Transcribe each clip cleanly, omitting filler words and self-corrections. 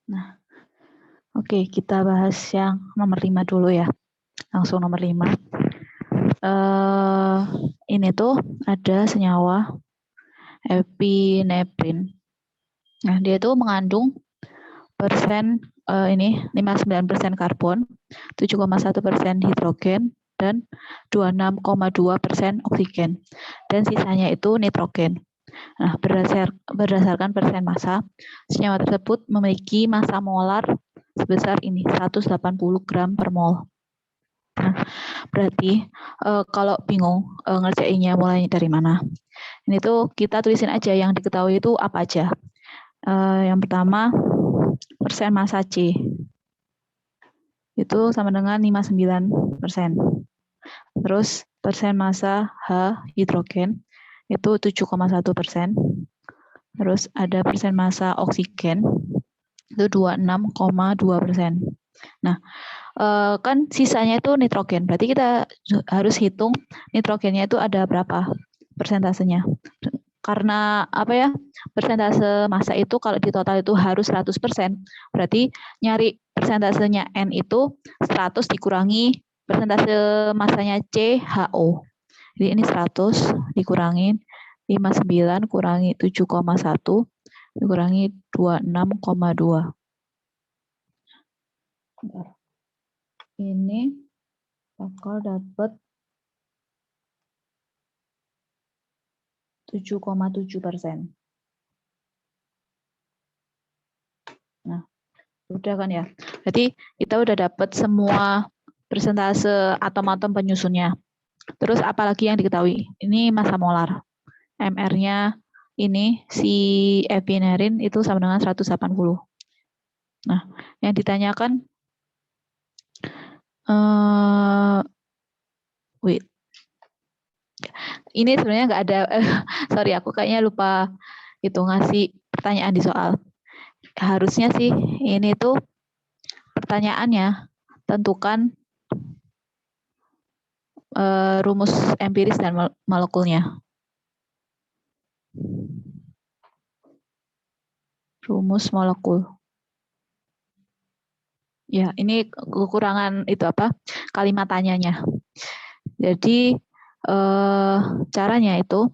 Nah, oke, kita bahas yang nomor 5 dulu ya. Langsung nomor 5. Ini tuh ada senyawa epinefrin. Nah, dia tuh mengandung persen ini 59% karbon, 7,1% hidrogen, dan 26,2% oksigen. Dan sisanya itu nitrogen. Nah, berdasarkan persen massa, senyawa tersebut memiliki massa molar sebesar ini 180 gram per mol. Nah, berarti kalau bingung ngerjainnya mulai dari mana, ini tuh kita tulisin aja yang diketahui itu apa aja. Yang pertama, persen massa C itu sama dengan 59%. Terus persen massa H hidrogen itu 7,1%. Terus ada persen massa oksigen itu 26,2%. Nah, kan sisanya itu nitrogen. Berarti kita harus hitung nitrogennya itu ada berapa persentasenya. Karena apa ya, persentase massa itu kalau di total itu harus 100%. Berarti nyari persentasenya N itu 100 dikurangi persentase massanya CHO. Jadi ini 100 dikurangi 59 kurangi 7,1 dikurangi 26,2. Ini bakal dapat 7,7%. Nah, udah kan ya. Berarti kita udah dapat semua persentase atom-atom penyusunnya. Terus apalagi yang diketahui? Ini massa molar. MR-nya ini si epinefrin itu sama dengan 180. Nah, yang ditanyakan wait. Ini sebenarnya nggak ada sorry aku kayaknya lupa itu ngasih pertanyaan di soal. Harusnya sih ini tuh pertanyaannya tentukan rumus empiris dan molekulnya. Rumus molekul. Ya, ini kekurangan itu apa? Kalimat tanyanya. Jadi caranya itu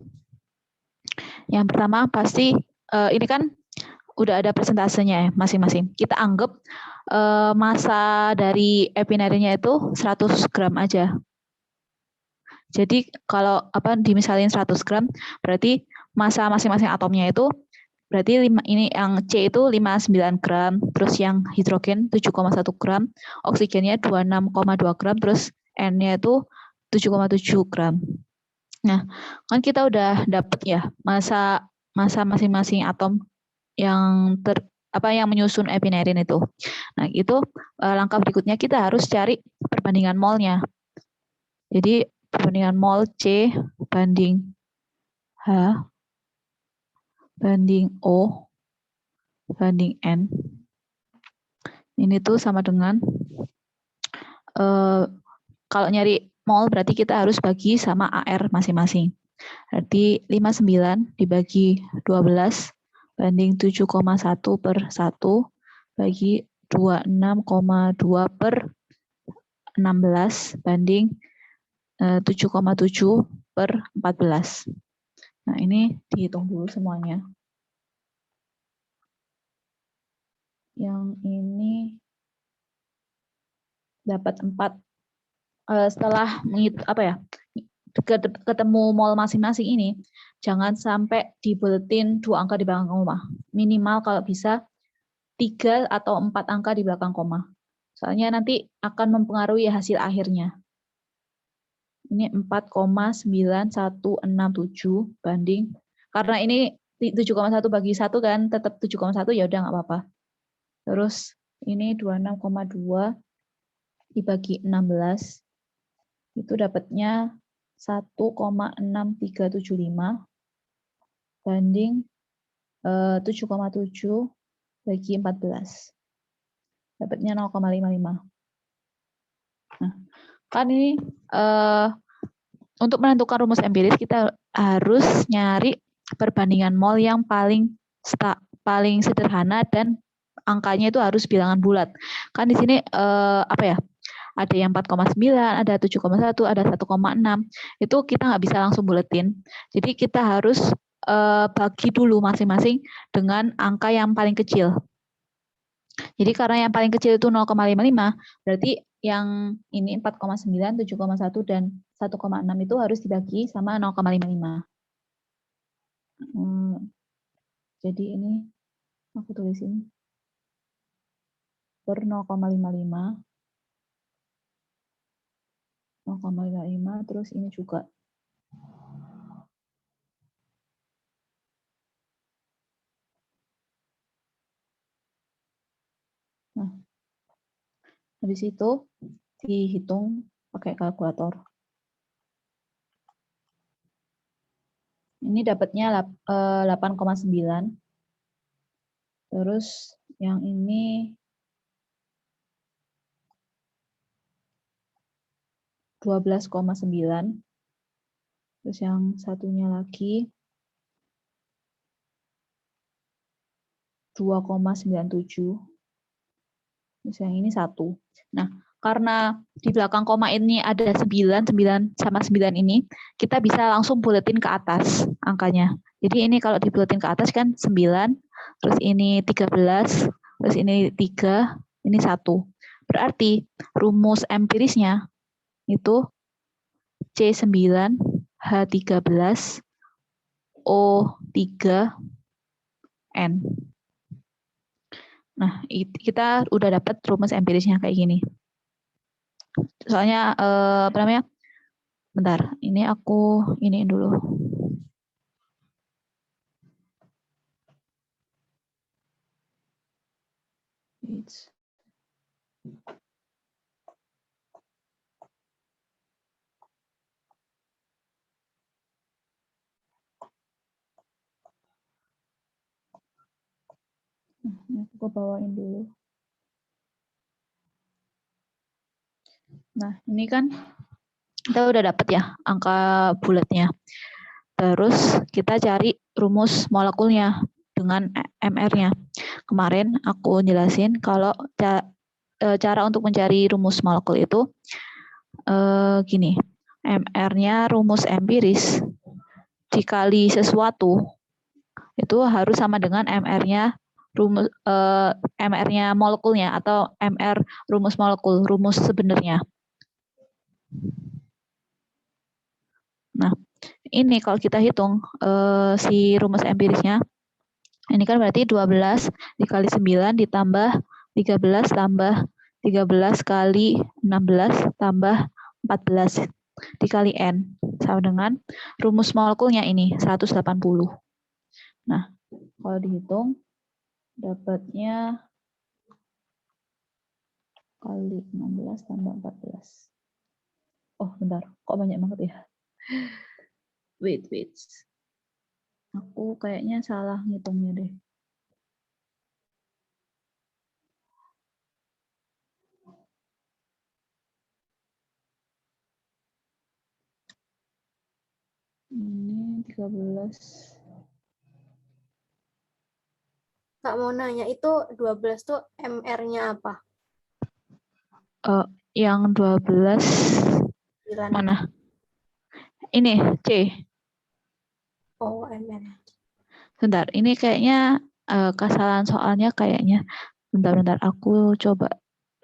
yang pertama pasti ini kan udah ada persentasenya ya masing-masing. Kita anggap massa dari epinefrinnya itu 100 gram aja. Jadi kalau apa dimisalin 100 gram berarti massa masing-masing atomnya itu berarti ini yang C itu 59 gram, terus yang hidrogen 7,1 gram, oksigennya 26,2 gram, terus N-nya itu 7,7 gram. Nah, kan kita udah dapet ya massa masing-masing atom yang yang menyusun epinefrin itu. Nah, itu langkah berikutnya kita harus cari perbandingan molnya. Jadi perbandingan mol C banding H banding O banding N. Ini tuh sama dengan kalau nyari mol berarti kita harus bagi sama AR masing-masing. Berarti 59 dibagi 12 banding 7,1 per 1 bagi 26,2 per 16 banding 7,7 per 14. Nah, ini dihitung dulu semuanya. Yang ini dapat 4 setelah ketemu mol masing-masing ini, jangan sampai dibuletin 2 angka di belakang koma. Minimal kalau bisa 3 atau 4 angka di belakang koma. Soalnya nanti akan mempengaruhi hasil akhirnya. Ini 4,9167 banding, karena ini 7,1 bagi 1 kan, tetap 7,1 ya udah nggak apa-apa. Terus ini 26,2 dibagi 16, itu dapatnya 1,6375 banding 7,7 bagi 14. Dapatnya 0,55. Nah, kan ini untuk menentukan rumus empiris kita harus nyari perbandingan mol yang paling sederhana dan angkanya itu harus bilangan bulat. Kan di sini apa ya? Ada yang 4,9, ada 7,1, ada 1,6. Itu kita nggak bisa langsung buletin. Jadi kita harus bagi dulu masing-masing dengan angka yang paling kecil. Jadi karena yang paling kecil itu 0,55, berarti yang ini 4,9, 7,1, dan 1,6 itu harus dibagi sama 0,55. Jadi ini aku tulisin per 0,55, 0,55, terus ini juga. Nah, habis itu dihitung pakai kalkulator. Ini dapatnya 8,9. Terus yang ini 12,9. Terus yang satunya lagi 2,97. Terus yang ini 1. Nah, karena di belakang koma ini ada 9, 9 sama 9 ini, kita bisa langsung buletin ke atas angkanya. Jadi ini kalau dibuletin ke atas kan 9, terus ini 13, terus ini 3, ini 1. Berarti rumus empirisnya itu C9, H13, O3N. Nah, kita udah dapat rumus empirisnya kayak gini. Soalnya apa namanya? Bentar, ini aku iniin dulu. Ini aku bawain dulu. Nah, ini kan kita udah dapet ya angka bulatnya. Terus kita cari rumus molekulnya dengan MR-nya. Kemarin aku jelasin kalau cara untuk mencari rumus molekul itu gini. MR-nya rumus empiris dikali sesuatu itu harus sama dengan MR-nya rumus MR-nya molekulnya atau MR rumus molekul, rumus sebenarnya. Nah, ini kalau kita hitung si rumus empirisnya, ini kan berarti 12 dikali 9 ditambah 13 tambah 13 kali 16 tambah 14 dikali N sama dengan rumus molekulnya ini 180. Nah, kalau dihitung dapatnya kali 16 tambah 14. Oh, bentar. Kok banyak banget ya? Wait. Aku kayaknya salah ngitungnya deh. Ini 13. Kak mau nanya, itu 12 tuh MR-nya apa? Yang 12 mana? Ini C. Oh, MR. Bentar, ini kayaknya kesalahan soalnya kayaknya. Bentar, aku coba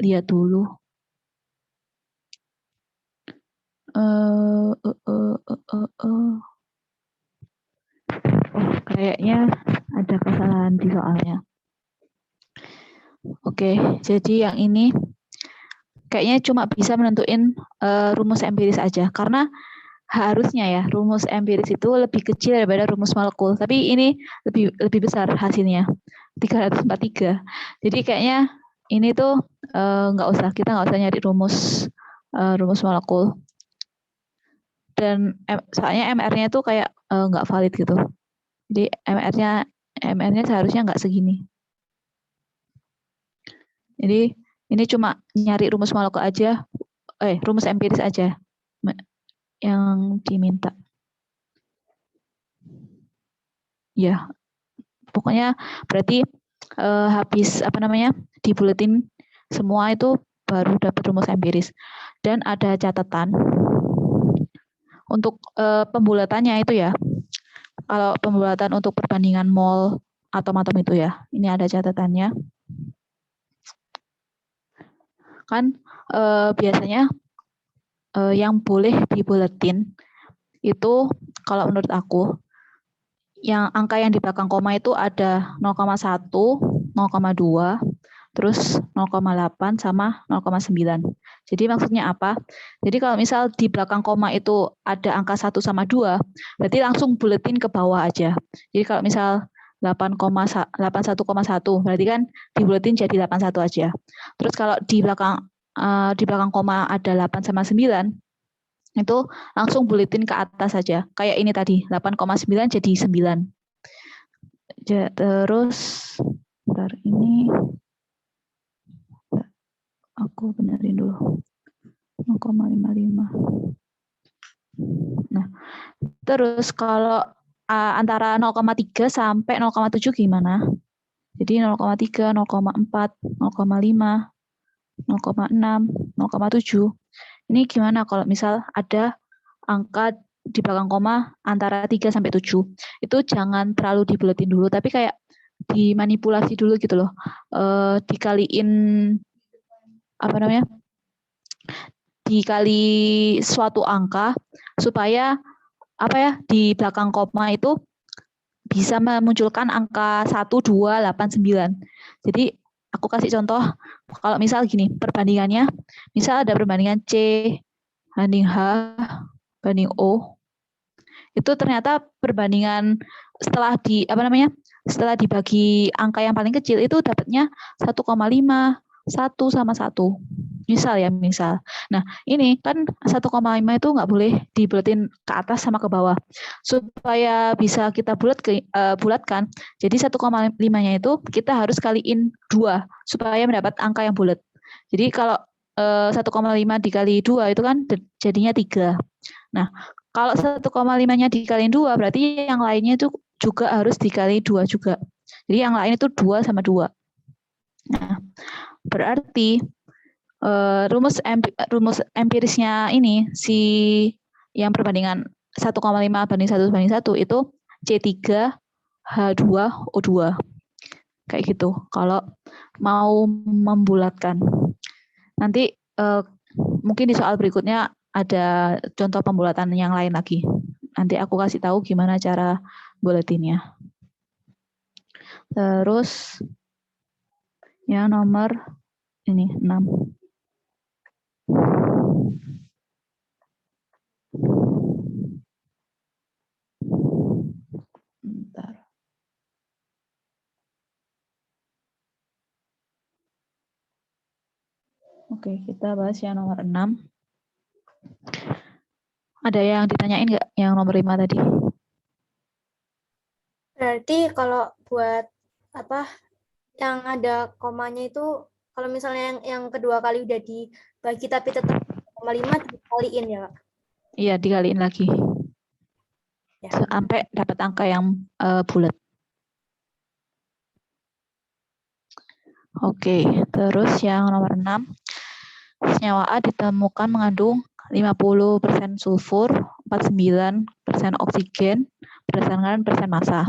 lihat dulu. Oh, kayaknya ada kesalahan di soalnya. Oke, jadi yang ini kayaknya cuma bisa menentuin rumus empiris aja. Karena harusnya ya rumus empiris itu lebih kecil daripada rumus molekul. Tapi ini lebih besar hasilnya, 343. Jadi kayaknya ini tuh kita nggak usah nyari rumus molekul. Dan soalnya MR-nya tuh kayak nggak valid gitu. Jadi MR-nya seharusnya nggak segini. Jadi ini cuma nyari rumus molekul aja, rumus empiris aja yang diminta. Ya, pokoknya berarti habis dibuletin semua itu baru dapat rumus empiris. Dan ada catatan untuk pembulatannya itu ya. Kalau pembulatan untuk perbandingan mol atom-atom itu ya, ini ada catatannya. Kan biasanya yang boleh dibuletin itu kalau menurut aku yang angka yang di belakang koma itu ada 0,1, 0,2, terus 0,8 sama 0,9. Jadi maksudnya apa? Jadi kalau misal di belakang koma itu ada angka 1 sama 2, berarti langsung buletin ke bawah aja. Jadi kalau misal 81,1, berarti kan dibuletin jadi 81 aja. Terus kalau di belakang koma ada 8 sama 9, itu langsung buletin ke atas saja. Kayak ini tadi, 8,9 jadi 9. Terus, bentar ini, aku benerin dulu. 0,55. Nah, terus kalau antara 0,3 sampai 0,7 gimana? Jadi 0,3, 0,4, 0,5, 0,6, 0,7. Ini gimana kalau misal ada angka di belakang koma antara 3 sampai 7. Itu jangan terlalu dibuletin dulu, tapi kayak dimanipulasi dulu gitu loh. Dikaliin dikali suatu angka supaya di belakang koma itu bisa memunculkan angka 1, 2, 8, 9. Jadi aku kasih contoh, kalau misal gini, perbandingannya, misal ada perbandingan C banding H banding O, itu ternyata perbandingan setelah dibagi angka yang paling kecil itu dapatnya 1,5, 1 sama 1. Misal. Nah, ini kan 1,5 itu nggak boleh dibuletin ke atas sama ke bawah. Supaya bisa kita bulatkan, jadi 1,5-nya itu kita harus kaliin 2 supaya mendapat angka yang bulat. Jadi kalau 1,5 dikali 2 itu kan jadinya 3. Nah, kalau 1,5-nya dikaliin 2, berarti yang lainnya itu juga harus dikali 2 juga. Jadi yang lain itu 2 sama 2. Nah, berarti rumus empirisnya ini, si yang perbandingan 1,5 banding 1 banding 1 itu C3H2O2. Kayak gitu, kalau mau membulatkan. Nanti mungkin di soal berikutnya ada contoh pembulatan yang lain lagi. Nanti aku kasih tahu gimana cara buletinnya. Terus yang nomor ini 6. Bentar. Oke, kita bahas yang nomor 6. Ada yang ditanyain nggak yang nomor 5 tadi? Berarti kalau buat yang ada komanya itu, kalau misalnya yang kedua kali udah dibagi tapi tetap 0,5 dikaliin ya, Kak? Iya, dikaliin lagi. Ya. Sampai dapat angka yang bulat. Oke, terus yang nomor 6. Senyawa A ditemukan mengandung 50% sulfur, 49% oksigen, berdasarkan persen massa.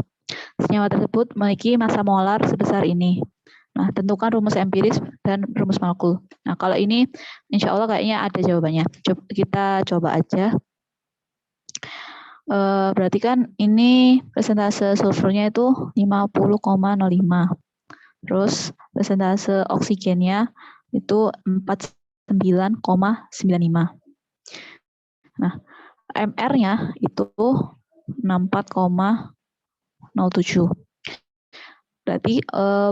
Senyawa tersebut memiliki massa molar sebesar ini. Nah, tentukan rumus empiris dan rumus molekul. Nah, kalau ini insya Allah kayaknya ada jawabannya. Kita coba aja. Berarti kan ini persentase sulfurnya itu 50,05. Terus persentase oksigennya itu 49,95. Nah, MR-nya itu 64,07. Berarti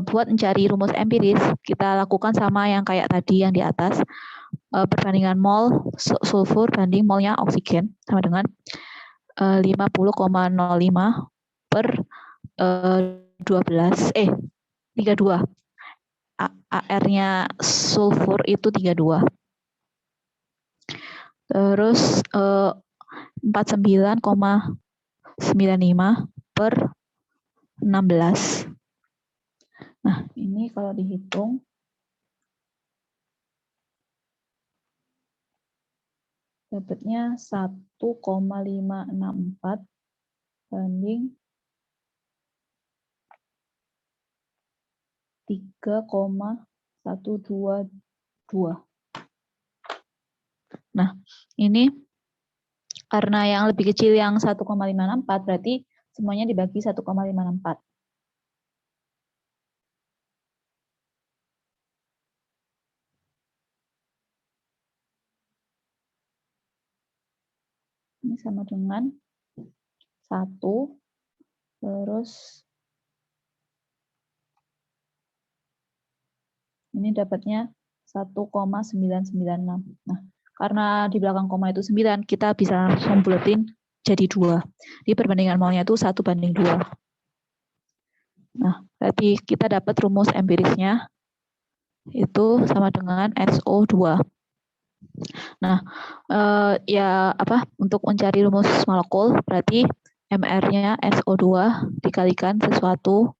buat mencari rumus empiris, kita lakukan sama yang kayak tadi yang di atas. Perbandingan mol sulfur banding molnya oksigen sama dengan 50,05 per 32. AR-nya sulfur itu 32. Terus 49,95 per 16. Nah, Ini kalau dihitung dapatnya 1,564 banding 3,122. Nah, ini karena yang lebih kecil yang 1,564 berarti semuanya dibagi 1,564. Ini sama dengan 1, terus ini dapatnya 1,996. Nah, karena di belakang koma itu 9, kita bisa langsung buletin jadi 2. Di perbandingan molnya itu 1:2. Nah, berarti kita dapat rumus empirisnya itu sama dengan SO2. Nah, ya untuk mencari rumus molekul berarti MR-nya SO2 dikalikan sesuatu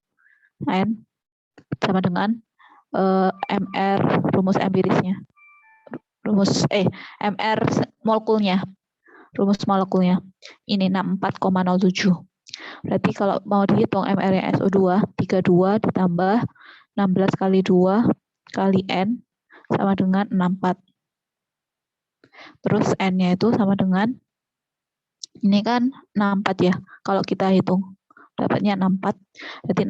N sama dengan MR rumus empirisnya. MR molekulnya. Rumus molekulnya. Ini 64,07. Berarti kalau mau dihitung MR-nya SO2, 32 ditambah 16 kali 2 kali N sama dengan 64. Terus N-nya itu sama dengan, ini kan 64 ya, kalau kita hitung dapatnya 64, berarti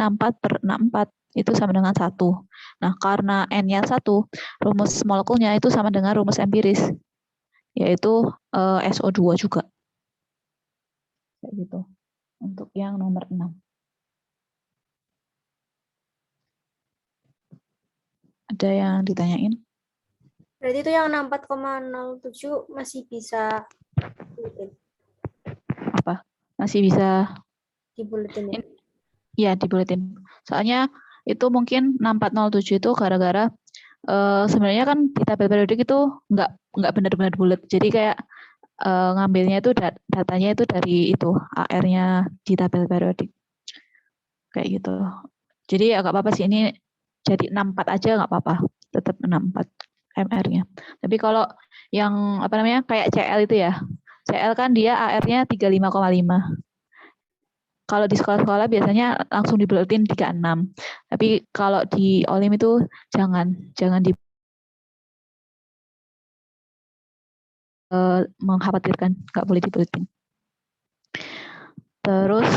64/64 itu sama dengan 1. Nah, karena N-nya 1, rumus molekulnya itu sama dengan rumus empiris, yaitu SO2 juga. Kayak gitu, untuk yang nomor 6. Ada yang ditanyain? Berarti itu yang 64,07 masih bisa Apa? Masih bisa dibuletin ya? Iya, dibuletin. Soalnya itu mungkin 6407 itu gara-gara sebenarnya kan di tabel periodik itu nggak benar-benar bulat. Jadi kayak ngambilnya itu datanya itu dari itu AR-nya di tabel periodik. Kayak gitu. Jadi ya nggak apa-apa sih, ini jadi 64 aja nggak apa-apa. Tetap 64 MR-nya. Tapi kalau yang kayak CL itu ya. CL kan dia AR-nya 35,5. Kalau di sekolah-sekolah biasanya langsung dibuletin 36. Tapi kalau di Olim itu jangan di mengkhawatirkan, nggak boleh dibuletin. Terus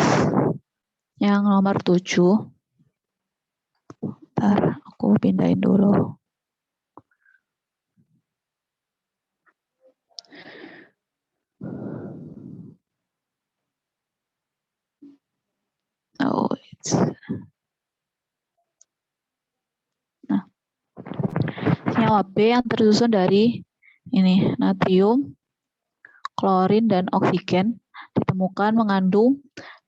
yang nomor 7. Bentar, aku pindahin dulu. Oh, nah, senyawa B yang tersusun dari ini natrium, klorin, dan oksigen ditemukan mengandung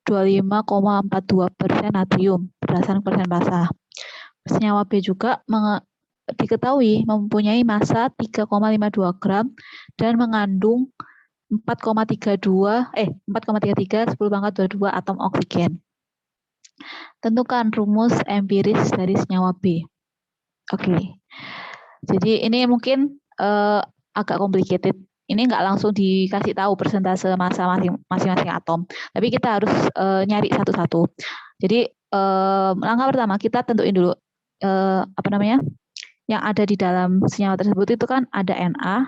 25,42% natrium berdasarkan persentase. Senyawa B juga diketahui mempunyai massa 3,52 gram dan mengandung 4,33 10⁻22 atom oksigen. Tentukan rumus empiris dari senyawa B. Oke. Jadi ini mungkin agak complicated. Ini nggak langsung dikasih tahu persentase massa masing-masing atom, tapi kita harus nyari satu-satu. Jadi langkah pertama kita tentuin dulu yang ada di dalam senyawa tersebut itu kan ada Na,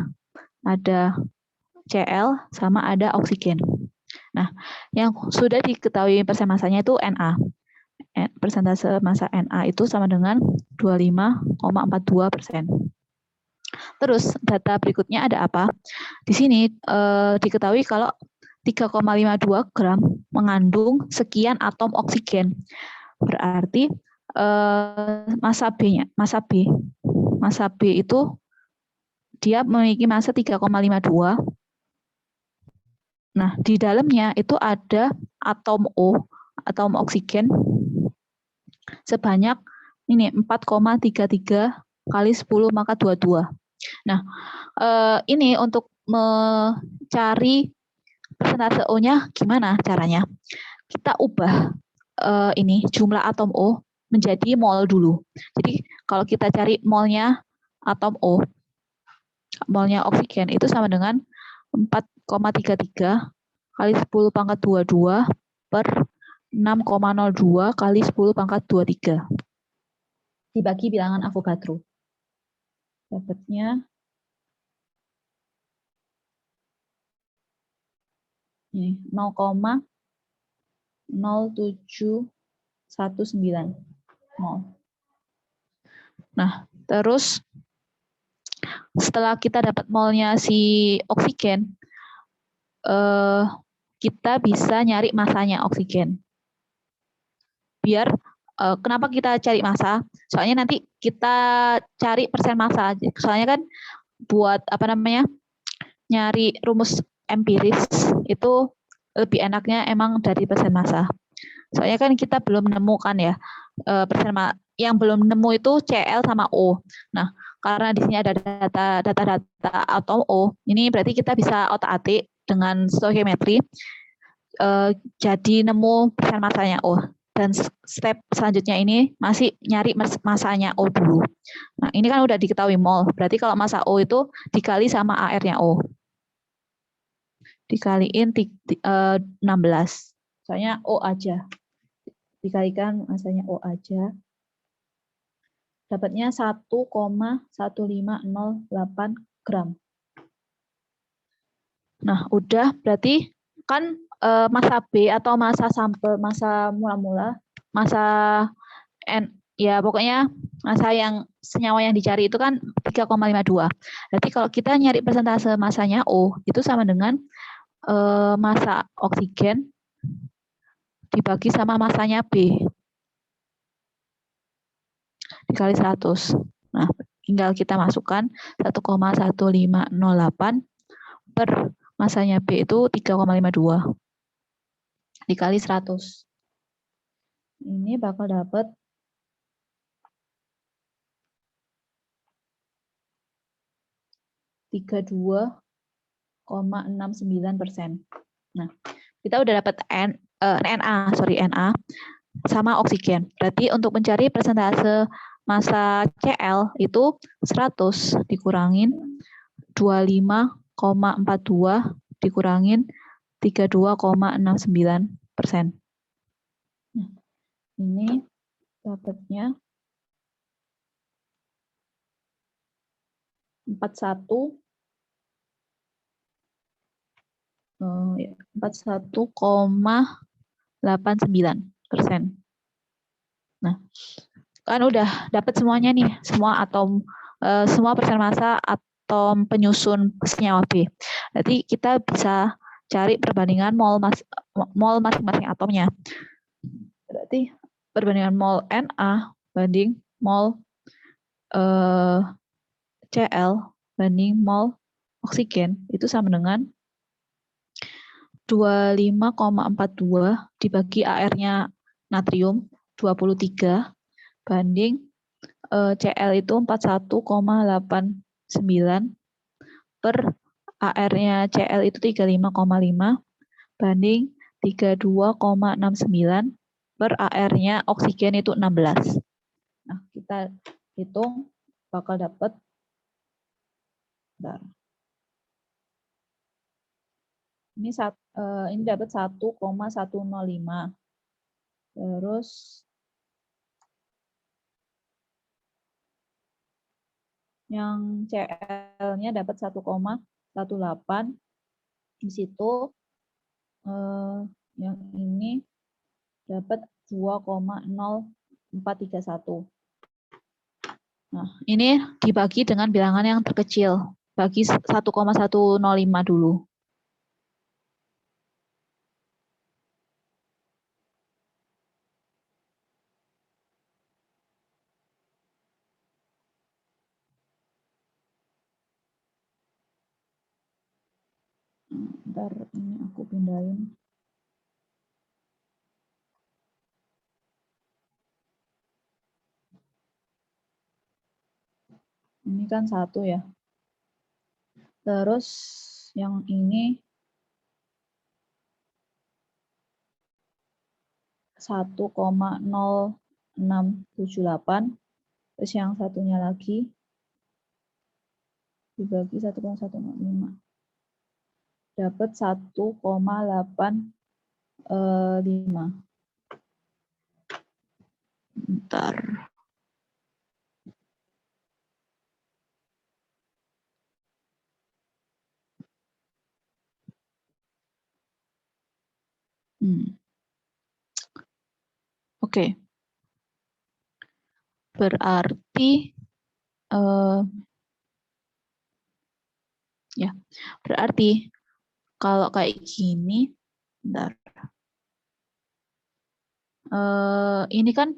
ada Cl, sama ada oksigen. Nah, yang sudah diketahui persentase massanya itu Na. Persentase massa Na itu sama dengan 25,42%. Terus data berikutnya ada apa? Di sini diketahui kalau 3,52 gram mengandung sekian atom oksigen. Berarti massa B itu dia memiliki massa 3,52. Nah, di dalamnya itu ada atom O, atom oksigen sebanyak ini 4,33 kali 10 maka 22. Nah, ini untuk mencari persentase O-nya gimana caranya? Kita ubah ini jumlah atom O menjadi mol dulu. Jadi kalau kita cari molnya atom O, molnya oksigen itu sama dengan 4,33 kali 10 pangkat 22 per 6,02 kali 10 pangkat 23. Dibagi bilangan Avogadro. Dapatnya ini 0,0719 mol. Nah, terus setelah kita dapat molnya si oksigen, kita bisa nyari masanya oksigen. Biar kenapa kita cari massa? Soalnya nanti kita cari persen massa. Soalnya kan buat nyari rumus empiris itu lebih enaknya emang dari persen massa. Soalnya kan kita belum menemukan ya persen yang belum nemu itu Cl sama O. Nah, karena di sini ada data atom O, ini berarti kita bisa otak-atik dengan stoichiometry jadi nemu persen massanya O. Dan step selanjutnya ini masih nyari massanya O dulu. Nah, ini kan udah diketahui mol. Berarti kalau massa O itu dikali sama AR-nya O. Dikaliin 16. Soalnya O aja. Dikalikan massanya O aja. Dapatnya 1,1508 gram. Nah, udah berarti kan massa B atau massa sampel, massa mula-mula, massa N, ya pokoknya massa yang senyawa yang dicari itu kan 3,52. Berarti kalau kita nyari persentase massanya O, itu sama dengan massa oksigen dibagi sama massanya B. Dikali 100. Nah, tinggal kita masukkan 1,1508 per massanya B itu 3,52 dikali 100. Ini bakal dapat 32,69%. Nah, kita udah dapat Na sama oksigen. Berarti untuk mencari persentase massa Cl itu 100 dikurangin 25,42 dikurangin 32,69%. Nah, ini dapatnya 41,89%. Nah, kan udah dapat semuanya nih, semua atom, semua persen massa atom penyusun senyawa B. Berarti kita bisa cari perbandingan mol masing-masing atomnya. Berarti perbandingan mol Na banding mol Cl banding mol oksigen itu sama dengan 25,42 dibagi AR-nya natrium 23 banding Cl itu 41,89 per AR-nya Cl itu 35,5 banding 32,69 per AR-nya oksigen itu 16. Nah, kita hitung bakal dapat ini dapat 1,105. Terus yang Cl-nya dapat 1,18. Di situ yang ini dapat 2,0431. Nah, ini dibagi dengan bilangan yang terkecil. Bagi 1,105 dulu. Ntar ini aku pindahin. Ini kan 1 ya. Terus yang ini 1,0 0,678. Terus yang satunya lagi dibagi 1,105. Dapat 1,85. Bentar. Oke. Berarti ya, berarti kalau kayak gini, bentar. Ini kan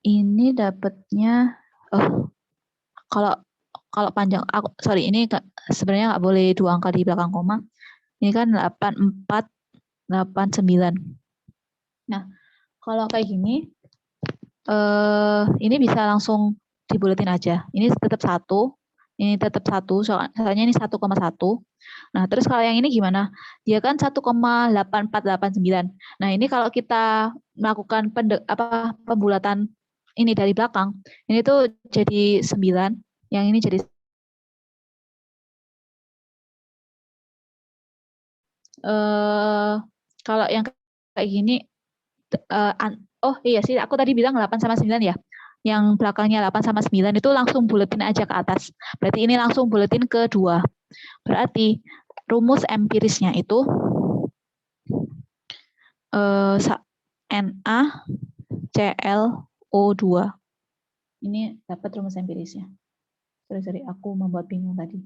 ini dapatnya kalau panjang sorry ini sebenarnya nggak boleh 2 angka di belakang koma. Ini kan 8489. Nah, kalau kayak gini ini bisa langsung dibuletin aja. Ini tetap 1, ini tetap 1, soalnya ini 1,1. Nah, terus kalau yang ini gimana? Dia kan 1,8489. Nah, ini kalau kita melakukan pembulatan ini dari belakang, ini tuh jadi 9, yang ini jadi kalau yang kayak gini oh iya sih, aku tadi bilang 8 sama 9 ya. Yang belakangnya 8 sama 9 itu langsung buletin aja ke atas. Berarti ini langsung buletin ke 2. Berarti rumus empirisnya itu NaClO2. Ini dapat rumus empirisnya. Sorry, aku membuat bingung tadi.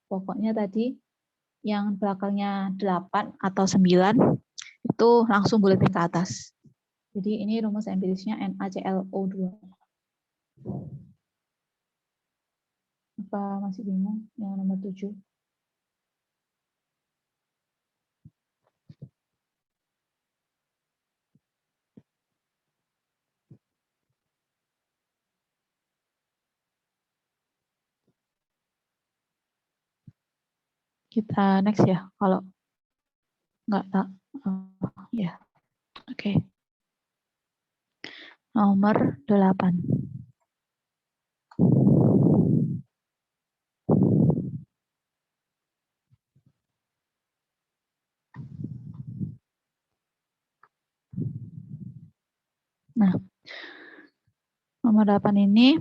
Pokoknya tadi yang belakangnya 8 atau 9 itu langsung buletin ke atas. Jadi ini rumus empirisnya NaClO2. Apa masih bingung yang nomor 7? Kita next ya, kalau nggak tak. Ya, oke. Nomor 8. Nah, nomor 8 ini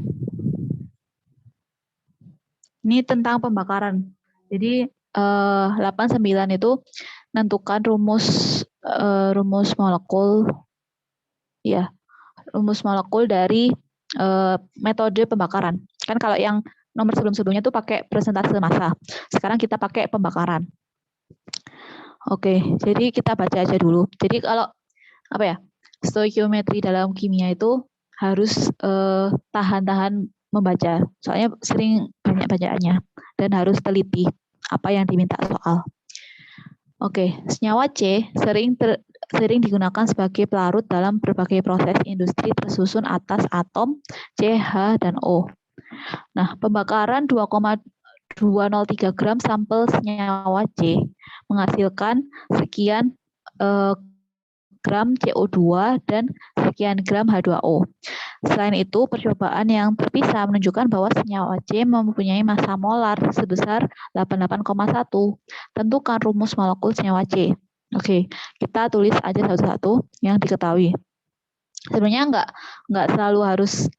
tentang pembakaran. Jadi 8 9 itu menentukan rumus molekul ya, rumus molekul dari metode pembakaran. Kan kalau yang nomor sebelum-sebelumnya tuh pakai persentase massa. Sekarang kita pakai pembakaran. Oke, jadi kita baca aja dulu. Jadi kalau apa ya? Stoikiometri dalam kimia itu harus tahan-tahan membaca. Soalnya sering banyak bacaannya dan harus teliti apa yang diminta soal. Oke, senyawa C sering digunakan sebagai pelarut dalam berbagai proses industri tersusun atas atom C, H, dan O. Nah, pembakaran 2,203 gram sampel senyawa C menghasilkan sekian gram CO2 dan sekian gram H2O. Selain itu, percobaan yang terpisah menunjukkan bahwa senyawa C mempunyai massa molar sebesar 88,1. Tentukan rumus molekul senyawa C. Oke, kita tulis aja satu-satu yang diketahui. Sebenarnya nggak selalu harus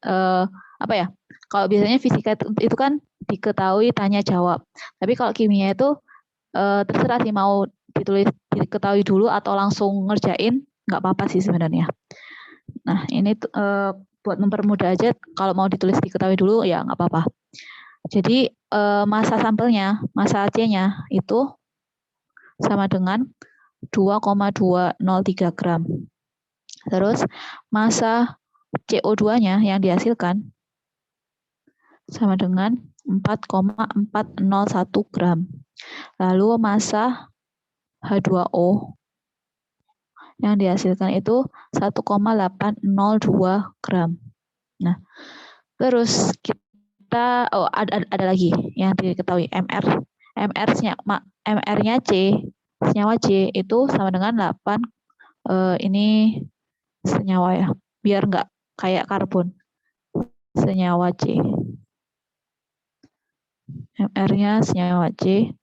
apa ya? Kalau biasanya fisika itu kan diketahui tanya jawab. Tapi kalau kimia itu terserah sih mau diketahui dulu atau langsung ngerjain, nggak apa-apa sih sebenarnya. Nah, ini buat mempermudah aja, kalau mau ditulis diketahui dulu ya nggak apa-apa. Jadi massa sampelnya, massa C-nya itu sama dengan 2,203 gram. Terus massa CO2-nya yang dihasilkan sama dengan 4,401 gram. Lalu massa H2O yang dihasilkan itu 1,802 gram. Nah, terus kita ada lagi yang diketahui MR-nya C, senyawa C itu sama dengan 8 ini senyawa ya. biar nggak kayak karbon. Senyawa C. MR-nya senyawa C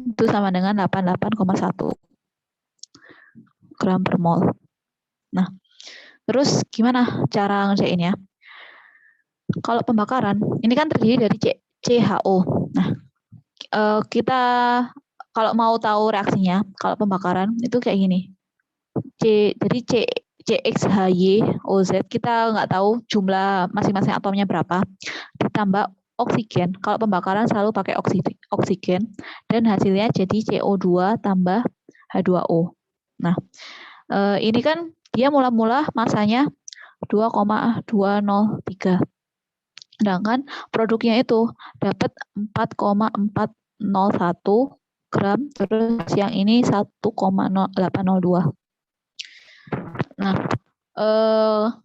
itu sama dengan 88,1 gram per mol. Nah, terus gimana cara ngerjainnya? Kalau pembakaran, ini kan terdiri dari CHO. Nah, kita kalau mau tahu reaksinya, kalau pembakaran itu kayak gini. Jadi CXHY OZ kita nggak tahu jumlah masing-masing atomnya berapa. Ditambah oksigen. Kalau pembakaran selalu pakai oksigen dan hasilnya jadi CO2 tambah H2O. Nah, ini kan dia mula-mula masanya 2,203. Sedangkan produknya itu dapat 4,401 gram, terus yang ini 1,802. Nah,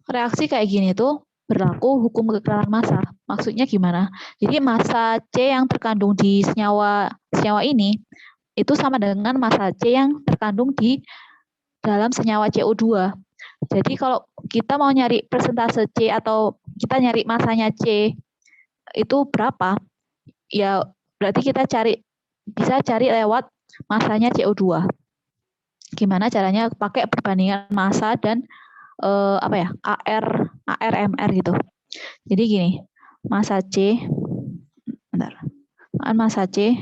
reaksi kayak gini tuh berlaku hukum kekeralan massa. Maksudnya gimana? Jadi massa C yang terkandung di senyawa ini itu sama dengan massa C yang terkandung di dalam senyawa CO2. Jadi kalau kita mau nyari persentase C atau kita nyari massanya C itu berapa, ya berarti kita bisa cari lewat massanya CO2. Gimana caranya? Pakai perbandingan massa dan ARMR gitu. Jadi gini, massa C, massa C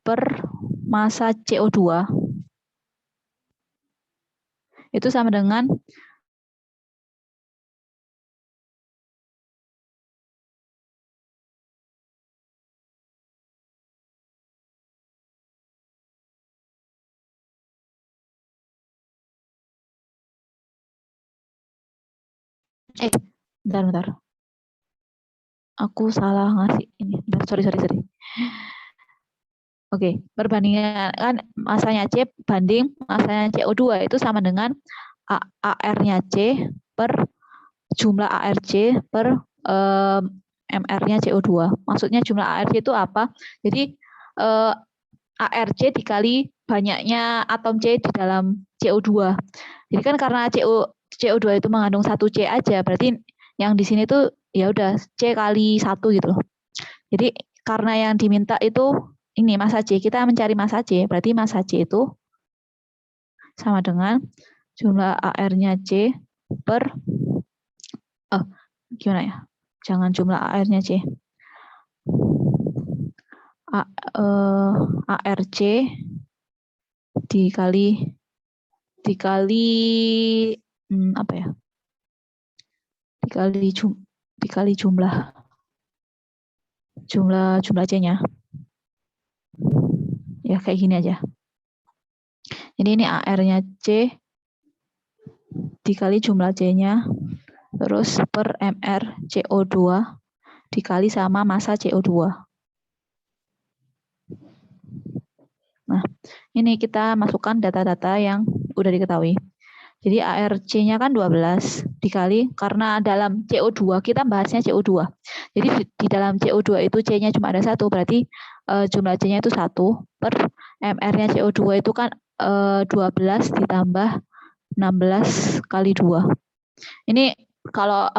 per massa CO2 itu sama dengan bentar. Aku salah ngasih ini. Sorry. Oke, perbandingan kan masanya C banding masanya CO2 itu sama dengan AR-nya C per jumlah ARC per MR-nya CO2. Maksudnya jumlah ARC itu apa? Jadi ARC dikali banyaknya atom C di dalam CO2. Jadi kan karena CO2 itu mengandung 1 C aja, berarti yang di sini tuh ya udah C kali 1 gitu loh. Jadi karena yang diminta itu ini massa C, kita mencari massa C, berarti massa C itu sama dengan jumlah AR-nya C per gimana ya? Jangan jumlah AR-nya C. ARC dikali apa ya? Dikali jumlah C-nya. Ya kayak gini aja. Jadi ini AR-nya C dikali jumlah C-nya terus per MR CO2 dikali sama massa CO2. Nah, ini kita masukkan data-data yang udah diketahui. Jadi ARC-nya kan 12 dikali karena dalam CO2 kita bahasnya CO2. Jadi di dalam CO2 itu C-nya cuma ada 1, berarti jumlah C-nya itu 1 per MR-nya CO2 itu kan 12 ditambah 16 kali 2. Ini kalau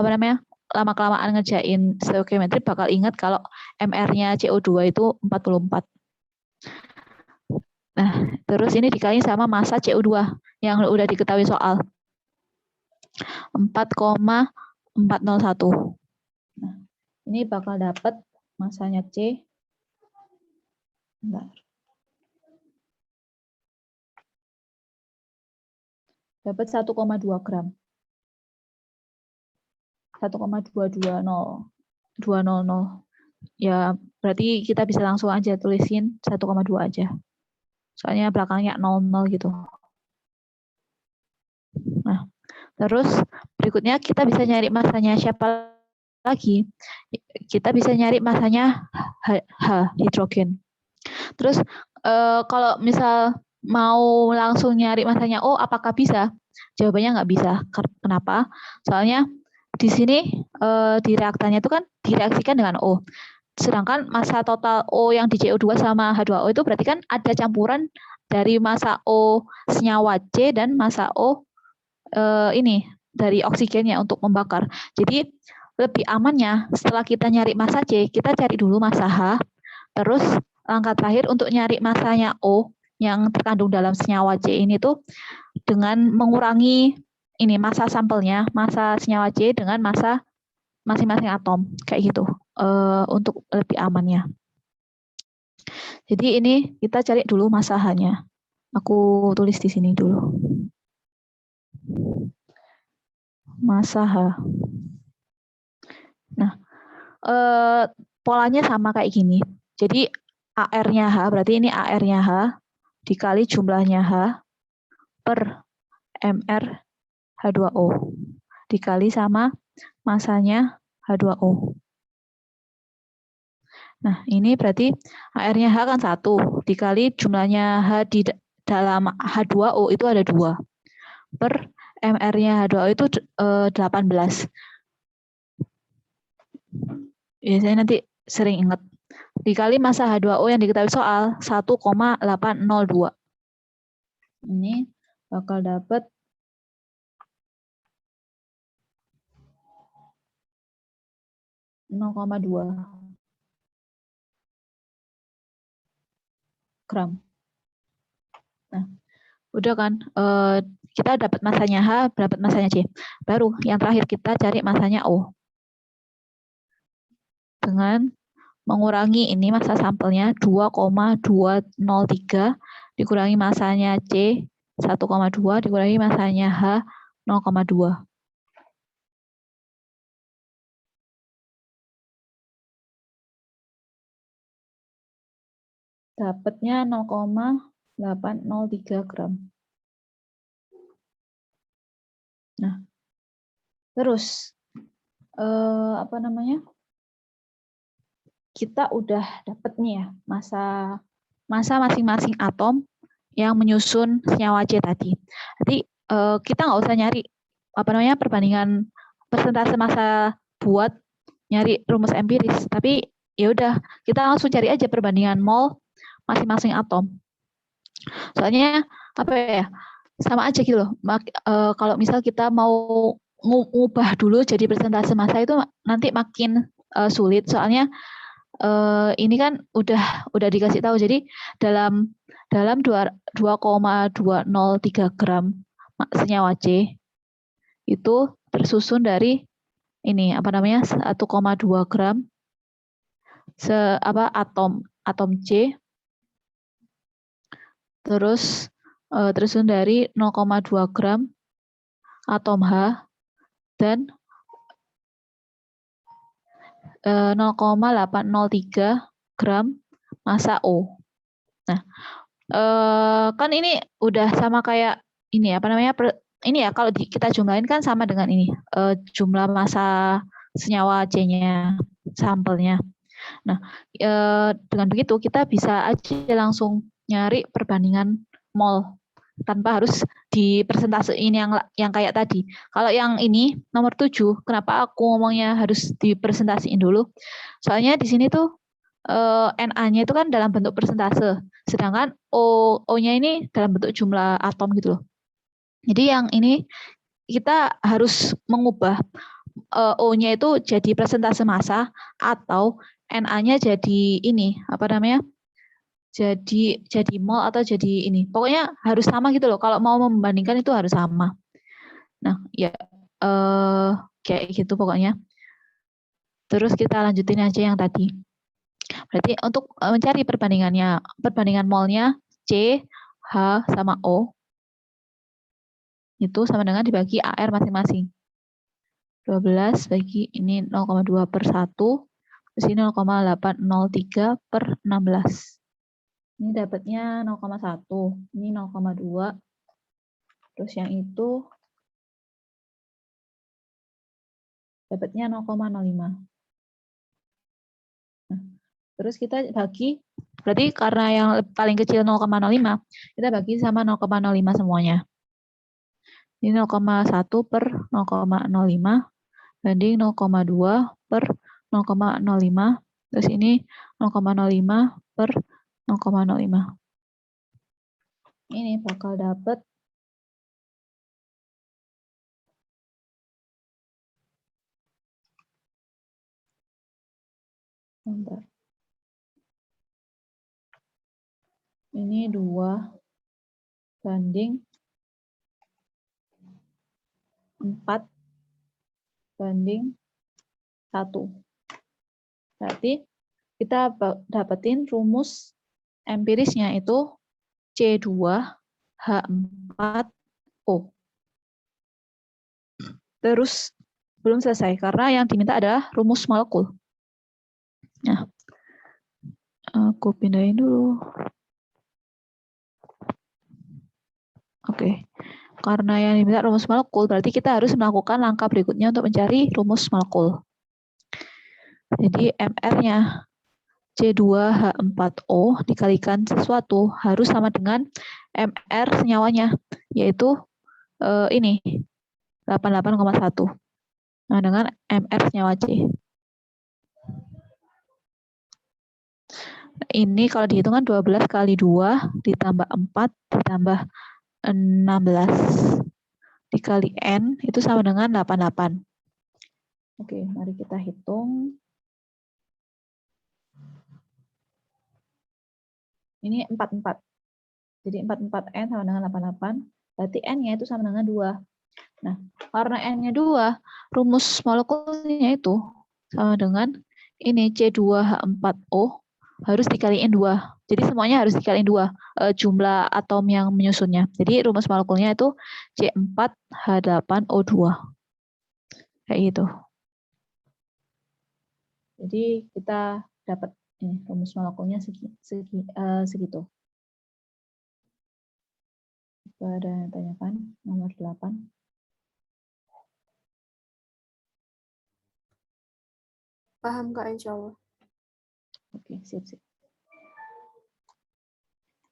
lama-kelamaan ngerjain stoichiometry bakal ingat kalau MR-nya CO2 itu 44. Nah, terus ini dikali sama massa CO2 yang udah diketahui soal 4,401. Nah, ini bakal dapat massanya C. Bentar. Dapat 1,2 gram. 1,220. Ya, berarti kita bisa langsung aja tulisin 1,2 aja. Soalnya belakangnya 00 gitu. Nah, terus berikutnya kita bisa nyari massanya siapa lagi? Kita bisa nyari massanya hidrogen. Terus kalau misal mau langsung nyari massanya O, apakah bisa? Jawabannya nggak bisa. Kenapa? Soalnya di sini di reaktannya itu kan direaksikan dengan O. Sedangkan massa total O yang di CO2 sama H2O itu berarti kan ada campuran dari massa O senyawa C dan massa O ini dari oksigennya untuk membakar. Jadi lebih amannya setelah kita nyari massa C, kita cari dulu massa H, terus langkah terakhir untuk nyari massanya O yang terkandung dalam senyawa C ini tuh dengan mengurangi ini massa sampelnya, massa senyawa C dengan massa masing-masing atom kayak gitu untuk lebih amannya. Jadi ini kita cari dulu massa H-nya. Aku tulis di sini dulu. Massa H. Nah, polanya sama kayak gini. Jadi AR-nya H, berarti ini AR-nya H dikali jumlahnya H per MR H2O dikali sama massanya H2O. Nah, ini berarti AR-nya H kan 1 dikali jumlahnya H di dalam H2O itu ada 2 per MR-nya H2O itu 18. Biasanya nanti sering ingat. Dikali massa H2O yang diketahui soal 1,802. Ini bakal dapat 0,2 gram. Nah, udah kan? Kita dapat massanya H, dapat massanya C. Baru yang terakhir kita cari massanya O. Dengan mengurangi ini massa sampelnya 2,203 dikurangi massanya C 1,2 dikurangi massanya H 0,2. Dapatnya 0,803 gram. Nah, terus apa namanya? Kita udah dapat nih ya massa masing-masing atom yang menyusun senyawa C tadi. Jadi kita nggak usah nyari apa namanya perbandingan persentase massa buat nyari rumus empiris, tapi ya udah kita langsung cari aja perbandingan mol masing-masing atom. Soalnya apa ya? Sama aja gitu loh. Kalau misal kita mau ngubah dulu jadi persentase massa itu nanti makin sulit. Soalnya ini kan udah dikasih tahu. Jadi dalam 2,203 gram senyawa C itu tersusun dari ini apa namanya 1,2 gram atom C, terus tersusun dari 0,2 gram atom H dan 0,803 gram massa O. Nah, kan ini udah sama kayak ini apa namanya ini ya kalau kita jumlahin kan sama dengan ini jumlah massa senyawa C-nya sampelnya. Nah, dengan begitu kita bisa aja langsung nyari perbandingan mol tanpa harus di persentase ini yang kayak tadi. Kalau yang ini nomor 7, kenapa aku ngomongnya harus dipresentasiin dulu? Soalnya di sini tuh Na-nya itu kan dalam bentuk persentase, sedangkan O-nya ini dalam bentuk jumlah atom gitu loh. Jadi yang ini kita harus mengubah O-nya itu jadi persentase massa atau Na-nya jadi ini apa namanya? Jadi mol atau jadi ini. Pokoknya harus sama gitu loh. Kalau mau membandingkan itu harus sama. Nah, ya kayak gitu pokoknya. Terus kita lanjutin aja yang tadi. Berarti untuk mencari perbandingan molnya C, H, sama O itu sama dengan dibagi AR masing-masing. 12 bagi ini 0,2 per 1, terus ini 0,803 per 16. Ini dapatnya 0,1, ini 0,2, terus yang itu dapatnya 0,05. Nah, terus kita bagi, berarti karena yang paling kecil 0,05, kita bagi sama 0,05 semuanya. Ini 0,1 per 0,05, banding 0,2 per 0,05, terus ini 0,05 per 0,05. ini bakal dapat bentar. Ini 2 banding 4 banding 1. Berarti kita dapetin rumus empirisnya itu C2H4O. Terus belum selesai karena yang diminta adalah rumus molekul. Nah, aku pindahin dulu. Oke. Karena yang diminta rumus molekul, berarti kita harus melakukan langkah berikutnya untuk mencari rumus molekul. Jadi MR-nya C2H4O dikalikan sesuatu harus sama dengan MR senyawanya, yaitu ini 88,1. Nah, dengan MR senyawa C. Ini kalau dihitung kan 12 kali 2 ditambah 4 ditambah 16 dikali N itu sama dengan 88. Oke, mari kita hitung. Ini 44. Jadi 44N sama dengan 88. Berarti N-nya itu sama dengan 2. Nah, karena N-nya 2, rumus molekulnya itu sama dengan ini C2H4O harus dikaliin 2. Jadi semuanya harus dikaliin 2, jumlah atom yang menyusunnya. Jadi rumus molekulnya itu C4H8O2. Kayak gitu. Jadi kita dapat ini rumus molekulnya segitu. Ada yang tanyakan nomor 8. Paham Kak, insya Allah. Oke, sip.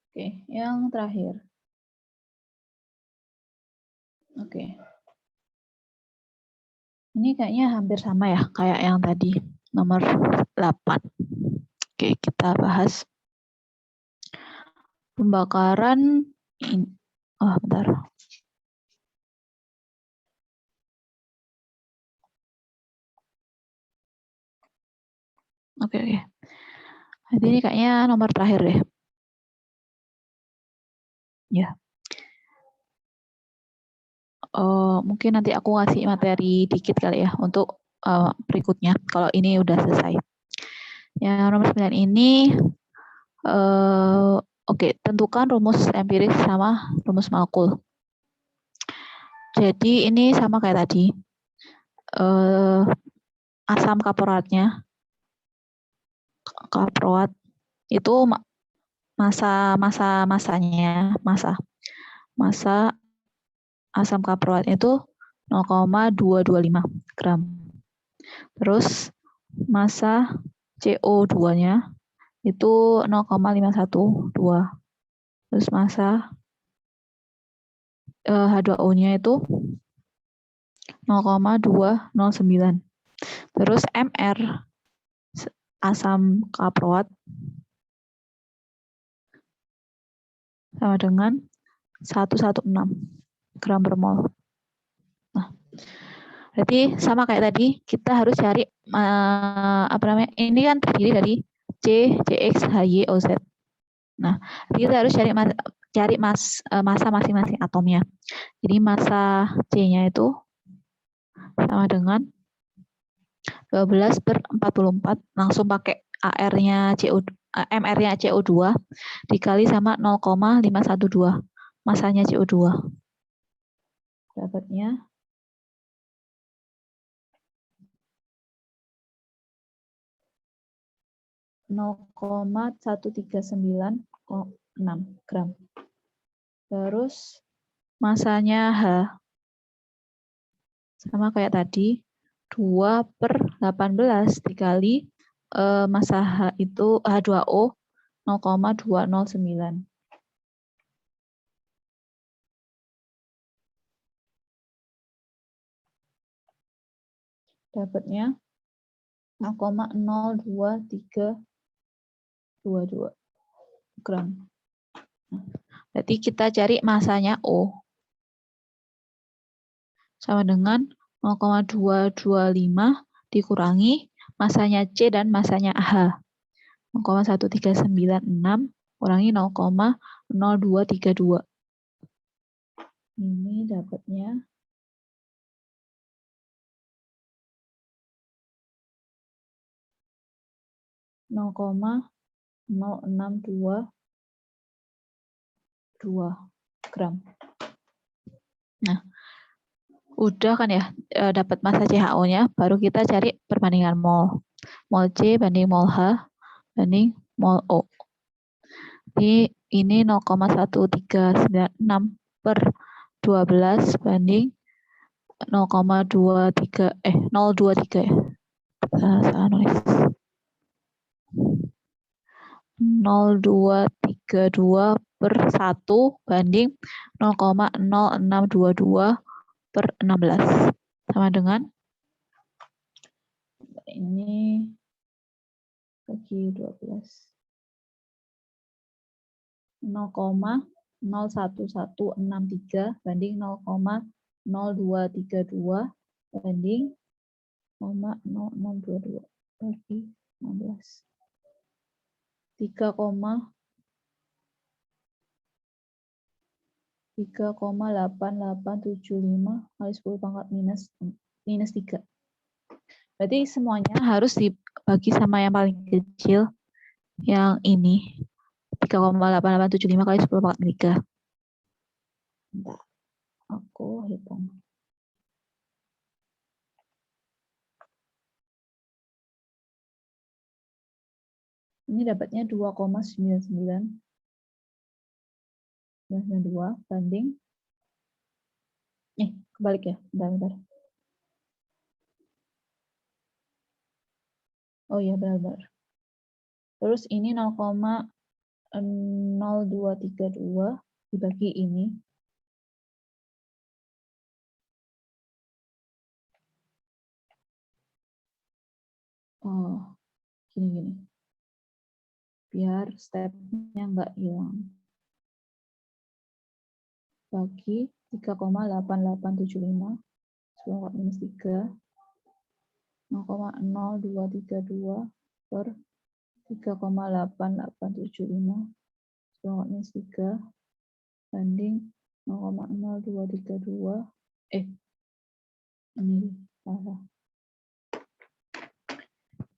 Oke, yang terakhir. Oke. Ini kayaknya hampir sama ya, kayak yang tadi, nomor 8. Oke, kita bahas. Pembakaran, bentar. Oke. Jadi ini kayaknya nomor terakhir deh. Ya. Mungkin nanti aku ngasih materi dikit kali ya untuk berikutnya kalau ini udah selesai. Yang nomor 9 ini oke, tentukan rumus empiris sama rumus molekul. Jadi ini sama kayak tadi. Asam kaproatnya. Kaproat itu massa asam kaproat itu 0,225 gram. Terus massa CO2-nya itu 0,512. Terus massa H2O-nya itu 0,209. Terus MR asam kaproat sama dengan 116 gram per mol. Nah, berarti sama kayak tadi, kita harus cari ini kan terdiri dari C, CX, HY, OZ. Nah, kita harus cari massa masing-masing atomnya. Jadi massa C-nya itu sama dengan 12/44, langsung pakai AR-nya MR-nya CO2 dikali sama 0,512 masanya CO2. Dapatnya 0,1396 gram. Terus masanya H sama kayak tadi 2/18 dikali massa H itu H2O 0,209. Dapatnya 0,02322 gram. Nah, Berarti kita cari masanya O. Sama dengan 0,225 dikurangi masanya C dan masanya H. 0,1396 kurangi 0,0232. Ini dapatnya 0,0622 gram. Nah, udah kan ya dapat massa CHO-nya, baru kita cari perbandingan mol. Mol C banding mol H banding mol O. Ini 0,1396 per 12 banding 0,23 023 ya. Salah nulis. 0,232 per 1 banding 0,0622 per 16. Sama dengan ini bagi 12. 0,01163 banding 0,0232 banding 0,0622 bagi 16. 3,8875 kali 10 pangkat minus 3. Berarti semuanya harus dibagi sama yang paling kecil, yang ini. 3,8875 kali 10 pangkat 3. Bentar, aku hitung. Ini dapatnya 2,9992 banding kebalik ya, bentar. Oh iya, benar. Terus ini 0,0232 dibagi ini. Oh, gini. Biar stepnya nggak hilang. Bagi 3,8875 10 minus 3 0,0232 per 3,8875 10 minus 3 banding 0,0232 ini salah.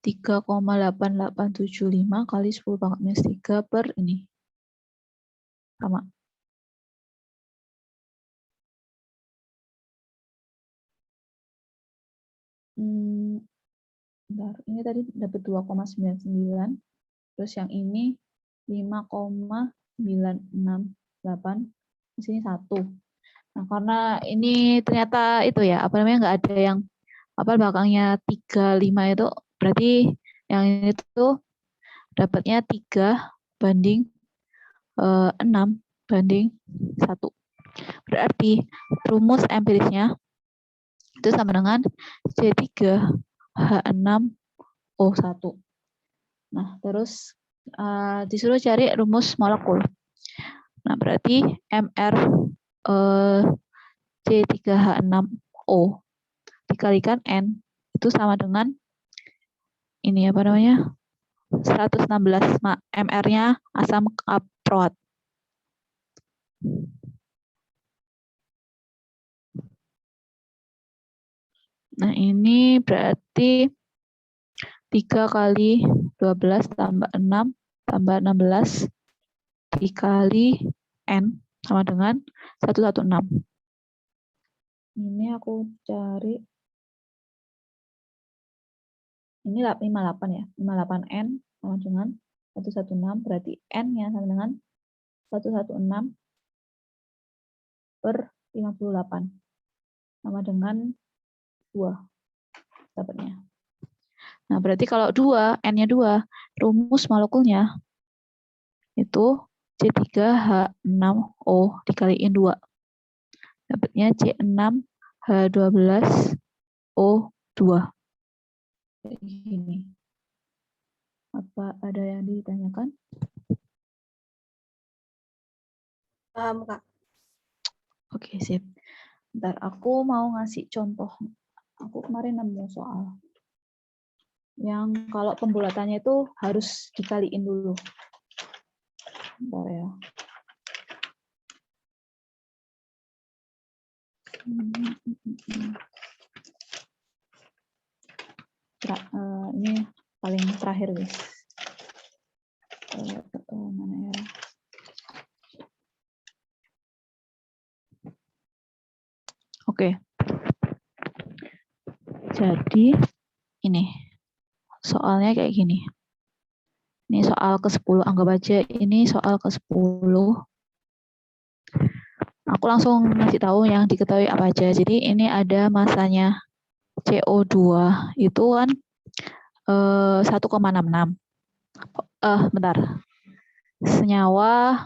3,8875 kali 10 pangkat minus 3 per ini. Sama. Bentar, ini tadi dapat 2,99. Terus yang ini 5,968. Di sini 1. Nah, karena ini ternyata itu ya, nggak ada yang belakangnya 35 itu, berarti yang ini tuh dapatnya 3 banding 6 banding 1. Berarti rumus empirisnya itu sama dengan C3H6O1. Nah, terus disuruh cari rumus molekul. Nah, berarti MR C3H6O dikalikan N itu sama dengan ini 116 MR-nya asam kaproat. Nah, ini berarti 3 kali 12 tambah 6 tambah 16 dikali N sama dengan 116. Ini aku cari. Ini 58 ya. 58N sama dengan 116. Berarti N-nya sama dengan 116 per 58. Sama dengan 2. Dapatnya. Nah, berarti kalau 2, N-nya 2, rumus molekulnya itu C3H6O dikaliin 2. Dapatnya C6H12O2. Kayak gini. Apa ada yang ditanyakan? Paham, Kak. Oke, sip. Bentar, aku mau ngasih contoh. Aku kemarin nemu soal yang kalau pembulatannya itu harus dikaliin dulu. Bentar ya. Ini paling terakhir, guys. Mana ya? Oke. Jadi ini soalnya kayak gini. Ini soal ke-10, anggap aja ini soal ke-10. Aku langsung ngasih tahu yang diketahui apa aja. Jadi ini ada masanya CO2 itu kan 1,66. Bentar. Senyawa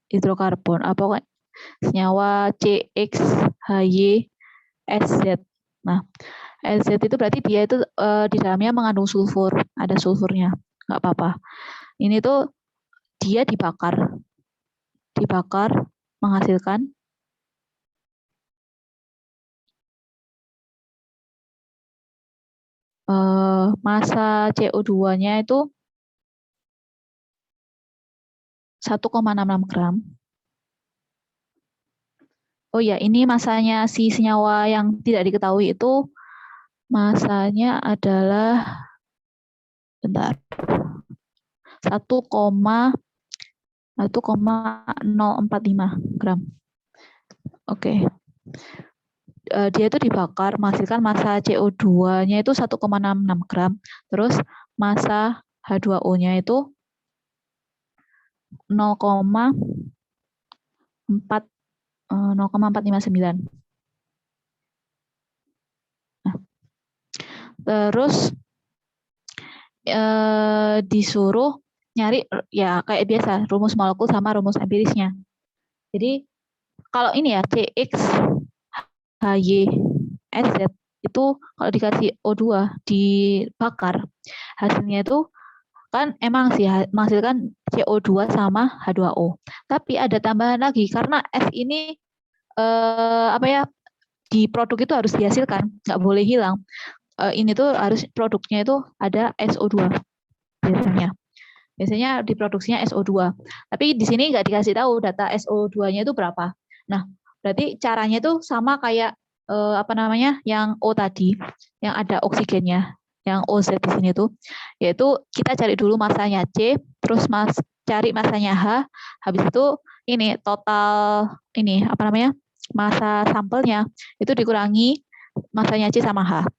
hidrokarbon apa senyawa CXHY SZ. Nah, SZ itu berarti dia itu di dalamnya mengandung sulfur, ada sulfurnya, nggak apa-apa. Ini tuh dia dibakar menghasilkan massa CO2-nya itu 1,66 gram. Oh ya, ini masanya si senyawa yang tidak diketahui itu masanya adalah bentar. 1,045 gram. Oke. Dia itu dibakar menghasilkan massa CO2-nya itu 1,66 gram. Terus massa H2O-nya itu 0,459. Nah, terus disuruh nyari ya kayak biasa rumus molekul sama rumus empirisnya. Jadi kalau ini ya CX HY SZ itu kalau dikasih O2 dibakar hasilnya itu kan emang sih menghasilkan CO2 sama H2O. Tapi ada tambahan lagi karena S ini di produk itu harus dihasilkan, nggak boleh hilang. Ini tuh harus produknya itu ada SO2 biasanya. Biasanya diproduksinya SO2. Tapi di sini nggak dikasih tahu data SO2-nya itu berapa. Nah, berarti caranya itu sama kayak yang O tadi, yang ada oksigennya, yang OZ di sini tuh, yaitu kita cari dulu masanya C, terus cari masanya H, habis itu ini total massa sampelnya itu dikurangi masanya C sama H.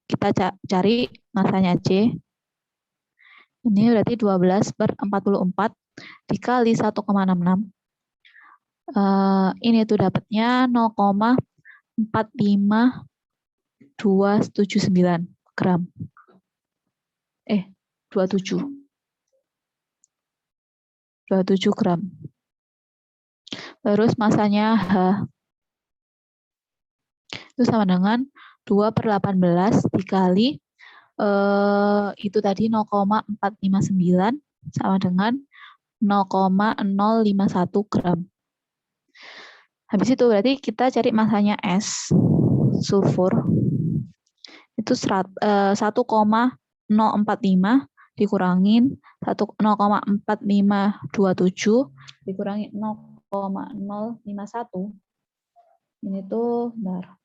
Kita cari masanya C. Ini berarti 12/44 dikali 1,66. Ini tuh dapatnya 0,45279 gram. 27 gram. Terus masanya H itu sama dengan 2/18 dikali itu tadi 0,459 sama dengan 0,051 gram. Habis itu berarti kita cari masanya S, sulfur, itu 1,045 dikurangin 0,4527 dikurangi 0,051. Ini tuh bentar.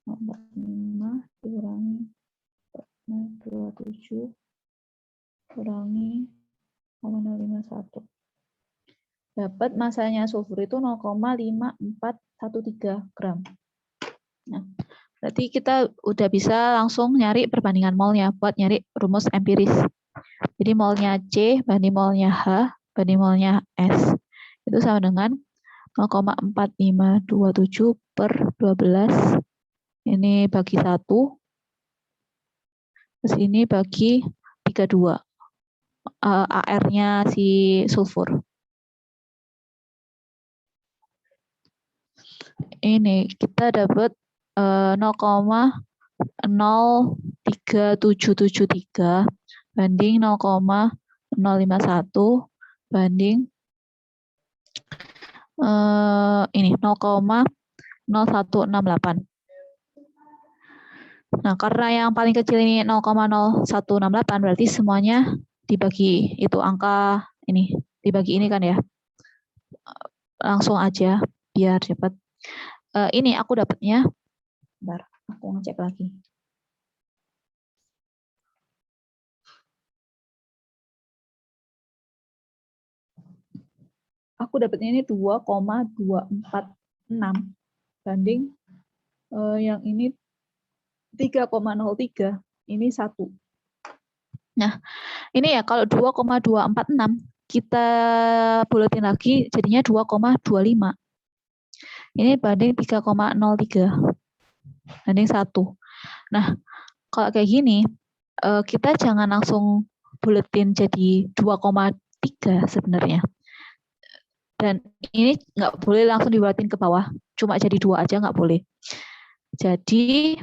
0,45 dikurangi 27 kurangi 0,051. Dapat masanya sulfur itu 0,5413 gram. Nah, berarti kita udah bisa langsung nyari perbandingan molnya buat nyari rumus empiris. Jadi molnya C banding molnya H banding molnya S itu sama dengan 0,4527 per 12. Ini bagi 1. Terus ini bagi 32. AR-nya si sulfur. Ini kita dapat 0,03773 banding 0,051 banding ini 0,0168. Nah, karena yang paling kecil ini 0,0168 berarti semuanya dibagi itu angka ini, dibagi ini kan ya. Langsung aja biar cepat. Ini aku dapatnya. Bentar, aku ngecek lagi. Aku dapatnya ini 2,246 banding yang ini 3,03. Ini 1. Nah, ini ya kalau 2,246 kita buletin lagi jadinya 2,25. Ini banding 3,03. Banding 1. Nah, kalau kayak gini kita jangan langsung buletin jadi 2,3 sebenarnya. Dan ini nggak boleh langsung dibuletin ke bawah, cuma jadi 2 aja nggak boleh. Jadi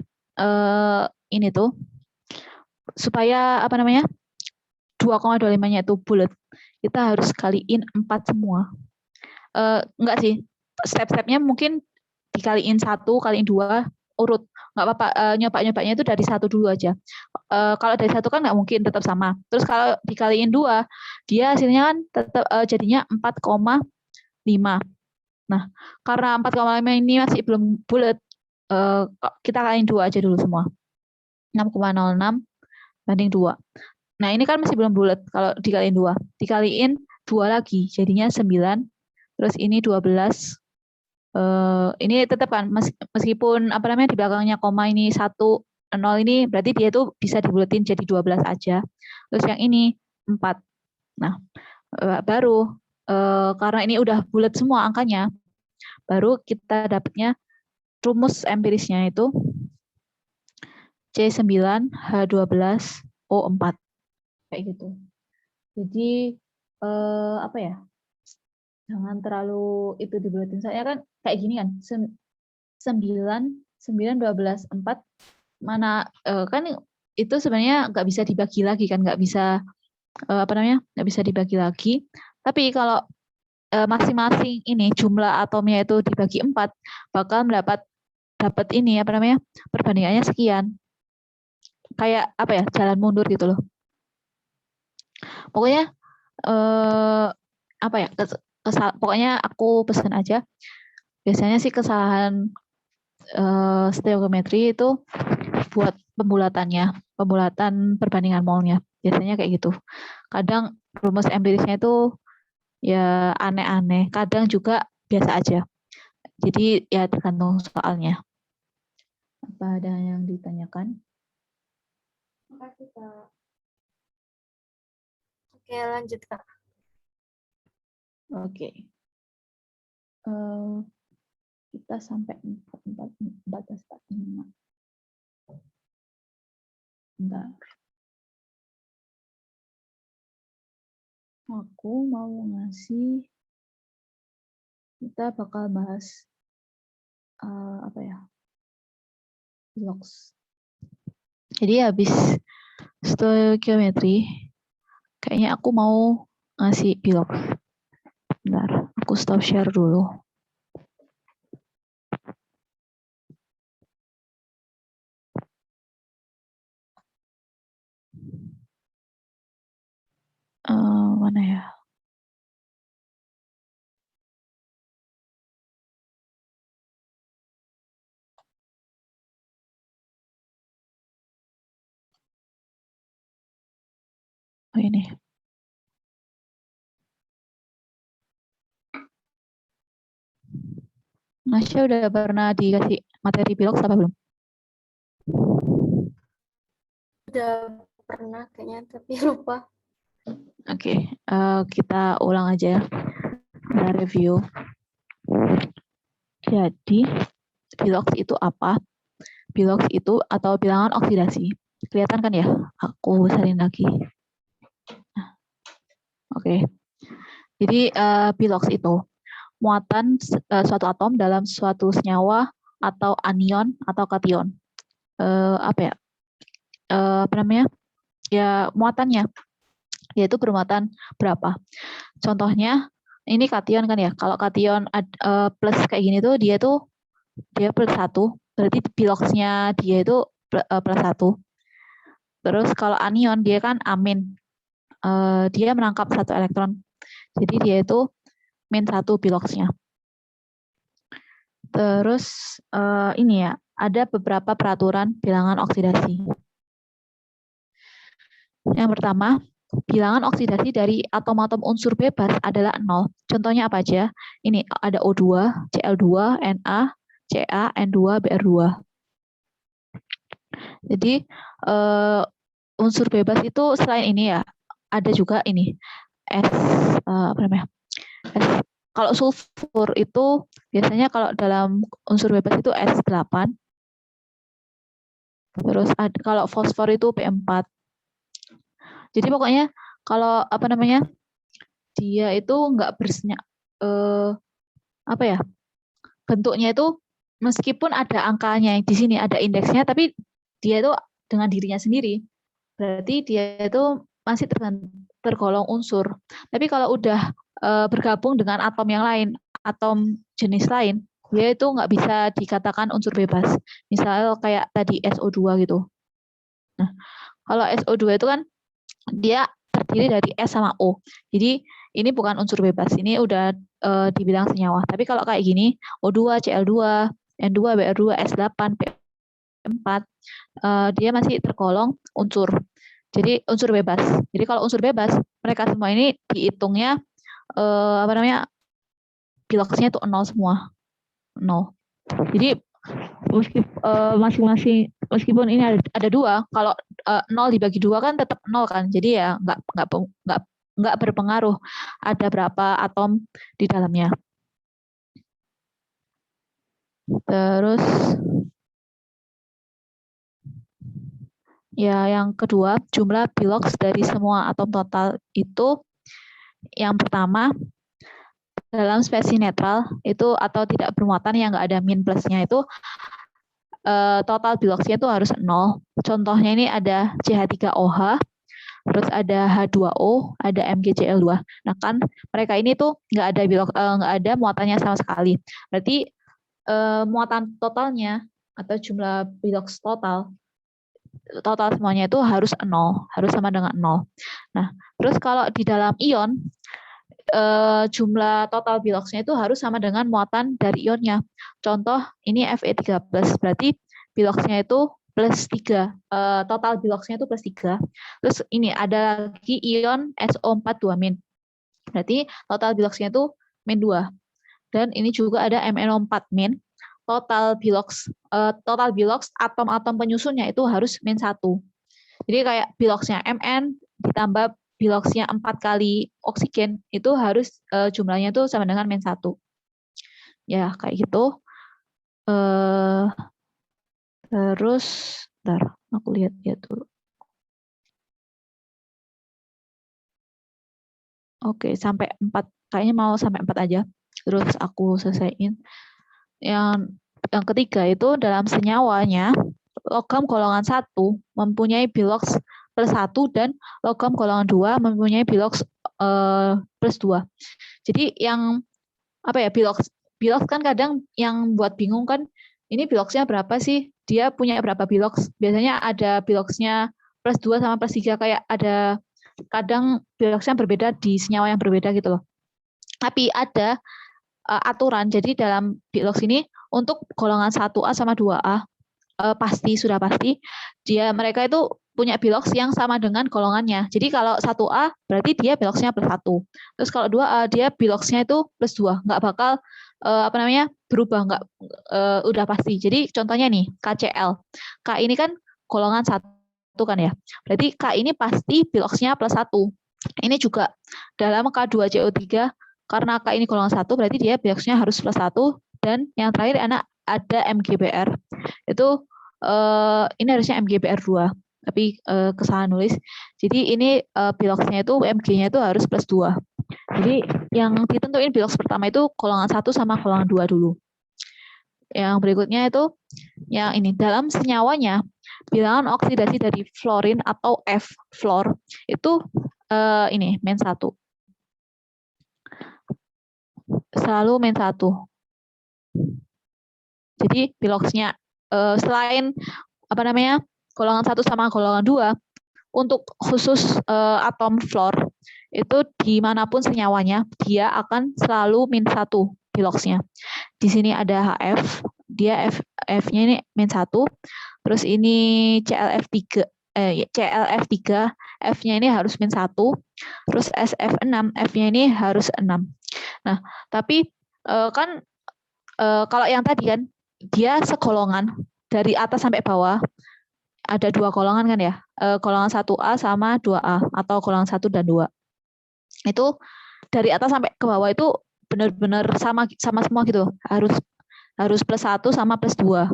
ini tuh supaya apa namanya 2,25-nya itu bulat, kita harus kaliin 4 semua. Enggak sih, step-stepnya mungkin dikaliin 1, kaliin 2, urut. Nggak apa-apa, nyoba-nyobanya itu dari 1 dulu aja. Kalau dari 1 kan nggak mungkin, tetap sama. Terus kalau dikaliin 2, dia hasilnya kan tetap jadinya 4,5. Nah, karena 4,5 ini masih belum bulat, kita kaliin 2 aja dulu semua. 6,06 banding 2. Nah, ini kan masih belum bulat kalau dikaliin 2. Dikaliin 2 lagi, jadinya 9. Terus ini 12. Ini tetap kan, meskipun apa namanya di belakangnya koma ini 1, 0 ini, berarti dia itu bisa dibuletin jadi 12 aja. Terus yang ini 4. Nah, baru karena ini udah bulat semua angkanya, baru kita dapatnya rumus empirisnya itu C9H12O4. Kayak gitu. Jadi apa ya? Jangan terlalu itu dibulatin. Saya kan kayak gini kan. 9, 12, 4 mana kan itu sebenarnya nggak bisa dibagi lagi kan, nggak bisa apa namanya? Nggak bisa dibagi lagi. Tapi kalau masing-masing ini jumlah atomnya itu dibagi 4 bakal dapat ini apa namanya? Perbandingannya sekian. Kayak apa ya? Jalan mundur gitu loh. Pokoknya apa ya? Pokoknya aku pesan aja. Biasanya sih kesalahan stereometri itu buat pembulatan perbandingan molnya. Biasanya kayak gitu. Kadang rumus empirisnya itu ya aneh-aneh. Kadang juga biasa aja. Jadi ya tergantung soalnya. Apa ada yang ditanyakan? Makasih, Kak. Oke, lanjut, Kak. Oke. Kita sampai 14:45. Bentar. Aku mau ngasih, kita bakal bahas apa ya? Blocks. Jadi habis stoichiometry, kayaknya aku mau ngasih blok. Bentar, aku stop share dulu. Mana ya? Oh ini. Nasya udah pernah dikasih materi blok apa belum? Udah pernah kayaknya, tapi lupa. Oke, kita ulang aja. Kita review. Jadi, bilox itu apa? Bilox itu atau bilangan oksidasi. Kelihatan kan ya? Aku besarin lagi. Nah, oke. Jadi, bilox itu muatan suatu atom dalam suatu senyawa atau anion atau kation. Apa ya? Apa namanya? Ya, muatannya. yaitu bermuatan berapa. Contohnya ini kation kan ya. Kalau kation plus kayak gini tuh dia plus 1, berarti biloxnya dia itu plus 1. Terus kalau anion dia kan amin. Dia menangkap 1 elektron. Jadi dia itu min 1 biloxnya. Terus ini ya, ada beberapa peraturan bilangan oksidasi. Yang pertama, bilangan oksidasi dari atom-atom unsur bebas adalah 0. Contohnya apa aja? Ini ada O2, Cl2, Na, Ca, N2, Br2. Jadi unsur bebas itu selain ini ya, ada juga ini S apa namanya? Kalau sulfur itu biasanya kalau dalam unsur bebas itu S8. Terus kalau fosfor itu P4. Jadi pokoknya kalau apa namanya? Dia itu enggak bersenyap apa ya? Bentuknya itu meskipun ada angkanya di sini, ada indeksnya, tapi dia itu dengan dirinya sendiri. Berarti dia itu masih tergolong unsur. Tapi kalau udah bergabung dengan atom yang lain, atom jenis lain, dia itu nggak bisa dikatakan unsur bebas. Misal kayak tadi SO2 gitu. Nah, kalau SO2 itu kan dia terdiri dari S sama O. Jadi ini bukan unsur bebas, ini udah dibilang senyawa. Tapi kalau kayak gini, O2, Cl2, N2, Br2, S8, P4, dia masih tergolong unsur. Jadi unsur bebas. Jadi kalau unsur bebas, mereka semua ini dihitungnya apa namanya? Biloxnya itu 0 semua. 0. Jadi masing-masing meskipun ini ada 2, kalau 0 dibagi 2 kan tetap 0 kan. Jadi ya nggak berpengaruh ada berapa atom di dalamnya. Terus ya yang kedua, jumlah bilox dari semua atom total itu yang pertama dalam spesies netral itu atau tidak bermuatan yang nggak ada min plusnya itu total biloxnya itu harus 0. Contohnya ini ada CH3OH, terus ada H2O, ada MgCl2. Nah kan mereka ini tuh nggak ada muatannya sama sekali. Berarti muatan totalnya atau jumlah bilox total semuanya itu harus 0, harus sama dengan 0. Nah, terus kalau di dalam ion jumlah total biloxnya itu harus sama dengan muatan dari ionnya. Contoh ini Fe3+, berarti biloxnya itu plus 3. Total biloxnya itu plus 3. Terus ini ada lagi ion SO4 2-. Berarti total biloxnya itu min 2. Dan ini juga ada MnO4-. Total bilox atom-atom penyusunnya itu harus min 1. Jadi kayak biloxnya Mn ditambah biloxnya 4 kali oksigen itu harus jumlahnya itu sama dengan min 1. Ya, kayak gitu. Terus, bentar, aku lihat dulu. Oke, sampai 4. Kayaknya mau sampai 4 aja. Terus aku selesaiin. Yang ketiga itu dalam senyawanya, logam golongan 1 mempunyai bilox plus 1 dan logam golongan 2 mempunyai bilox plus 2. Jadi yang apa ya, bilox kan kadang yang buat bingung kan, ini biloxnya berapa sih? Dia punya berapa bilox? Biasanya ada biloxnya plus 2 sama plus 3, kayak ada kadang biloxnya berbeda di senyawa yang berbeda gitu loh. Tapi ada aturan, jadi dalam bilox ini untuk golongan 1A sama 2A sudah pasti mereka itu punya bilox yang sama dengan golongannya. Jadi kalau 1A berarti dia biloxnya plus 1. Terus kalau 2A dia biloxnya itu plus 2. Nggak bakal berubah, udah pasti. Jadi contohnya nih KCl. K ini kan golongan 1 kan ya. Berarti K ini pasti biloxnya plus 1. Ini juga dalam K2CO3 karena K ini golongan 1 berarti dia biloxnya harus plus 1. Dan yang terakhir ada MgBr. Itu ini harusnya MgBr2, tapi kesalahan nulis. Jadi ini biloxnya itu Mg-nya itu harus plus 2. Jadi yang ditentuin bilox pertama itu golongan 1 sama golongan 2 dulu. Yang berikutnya itu yang ini, dalam senyawanya bilangan oksidasi dari fluorin atau F-fluor itu ini min 1. Selalu min 1. Jadi piloxnya selain golongan 1 sama golongan 2, untuk khusus atom fluor itu dimanapun senyawanya dia akan selalu min 1 piloxnya. Di sini ada HF, dia F-nya ini min 1, terus ini ClF3, F-nya ini harus min 1, terus SF6, F-nya ini harus 6. Nah, tapi kan kalau yang tadi kan dia segolongan dari atas sampai bawah, ada 2 golongan kan ya, golongan 1A sama 2A atau golongan 1 dan 2. Itu dari atas sampai ke bawah itu benar-benar sama semua gitu, harus plus 1 sama plus 2.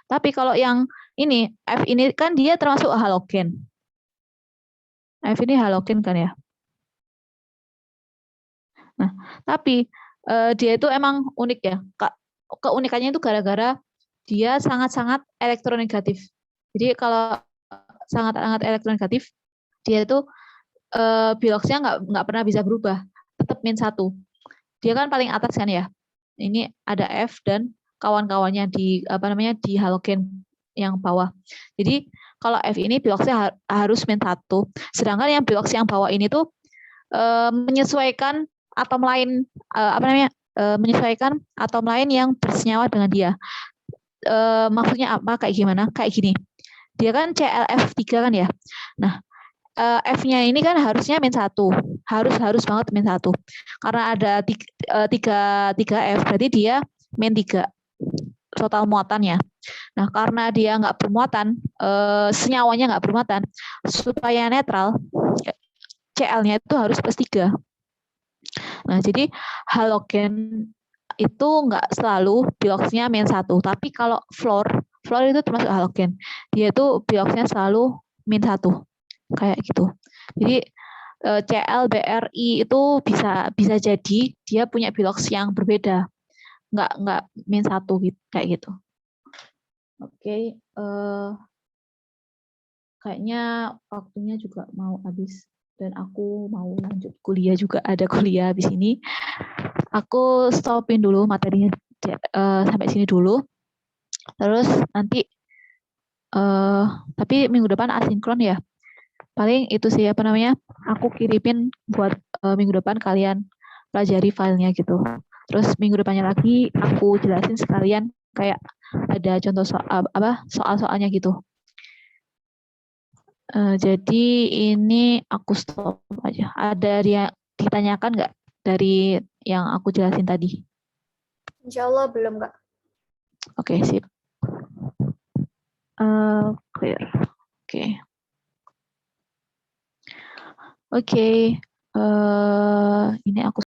Tapi kalau yang ini, F ini kan dia termasuk halogen. F ini halogen kan ya. Nah, tapi dia itu emang unik ya. Keunikannya itu gara-gara dia sangat-sangat elektronegatif. Jadi kalau sangat-sangat elektronegatif, dia itu piloxnya nggak pernah bisa berubah, tetap min 1. Dia kan paling atas kan ya. Ini ada F dan kawan-kawannya di di halogen yang bawah. Jadi kalau F ini piloxnya harus min 1. Sedangkan yang pilox yang bawah ini tuh menyesuaikan atom lain menyesuaikan atom lain yang bersenyawa dengan dia. Maksudnya apa? Kayak gimana? Kayak gini. Dia kan ClF3 kan ya. Nah, F-nya ini kan harusnya min 1. Harus banget min 1. Karena ada 3 F, berarti dia min 3 total muatannya. Nah, karena dia nggak bermuatan, senyawanya nggak bermuatan, supaya netral, Cl-nya itu harus plus 3. Nah, jadi halogen itu nggak selalu piloxnya min 1. Tapi kalau fluor itu termasuk halogen. Dia itu piloxnya selalu min 1. Kayak gitu. Jadi ClBr(I) itu bisa jadi dia punya pilox yang berbeda. Nggak min 1 gitu, kayak gitu. Oke, kayaknya waktunya juga mau habis dan aku mau lanjut kuliah juga, ada kuliah habis ini. Aku stopin dulu materinya sampai sini dulu. Terus nanti tapi minggu depan asinkron ya. Paling itu sih aku kirimin buat minggu depan kalian pelajari filenya gitu. Terus minggu depannya lagi aku jelasin sekalian kayak ada contoh soal-soalnya gitu. Jadi ini aku stop aja. Ada yang ditanyakan nggak dari yang aku jelasin tadi? Insya Allah belum, Kak. Oke, sip. Clear. Oke. Oke. Ini aku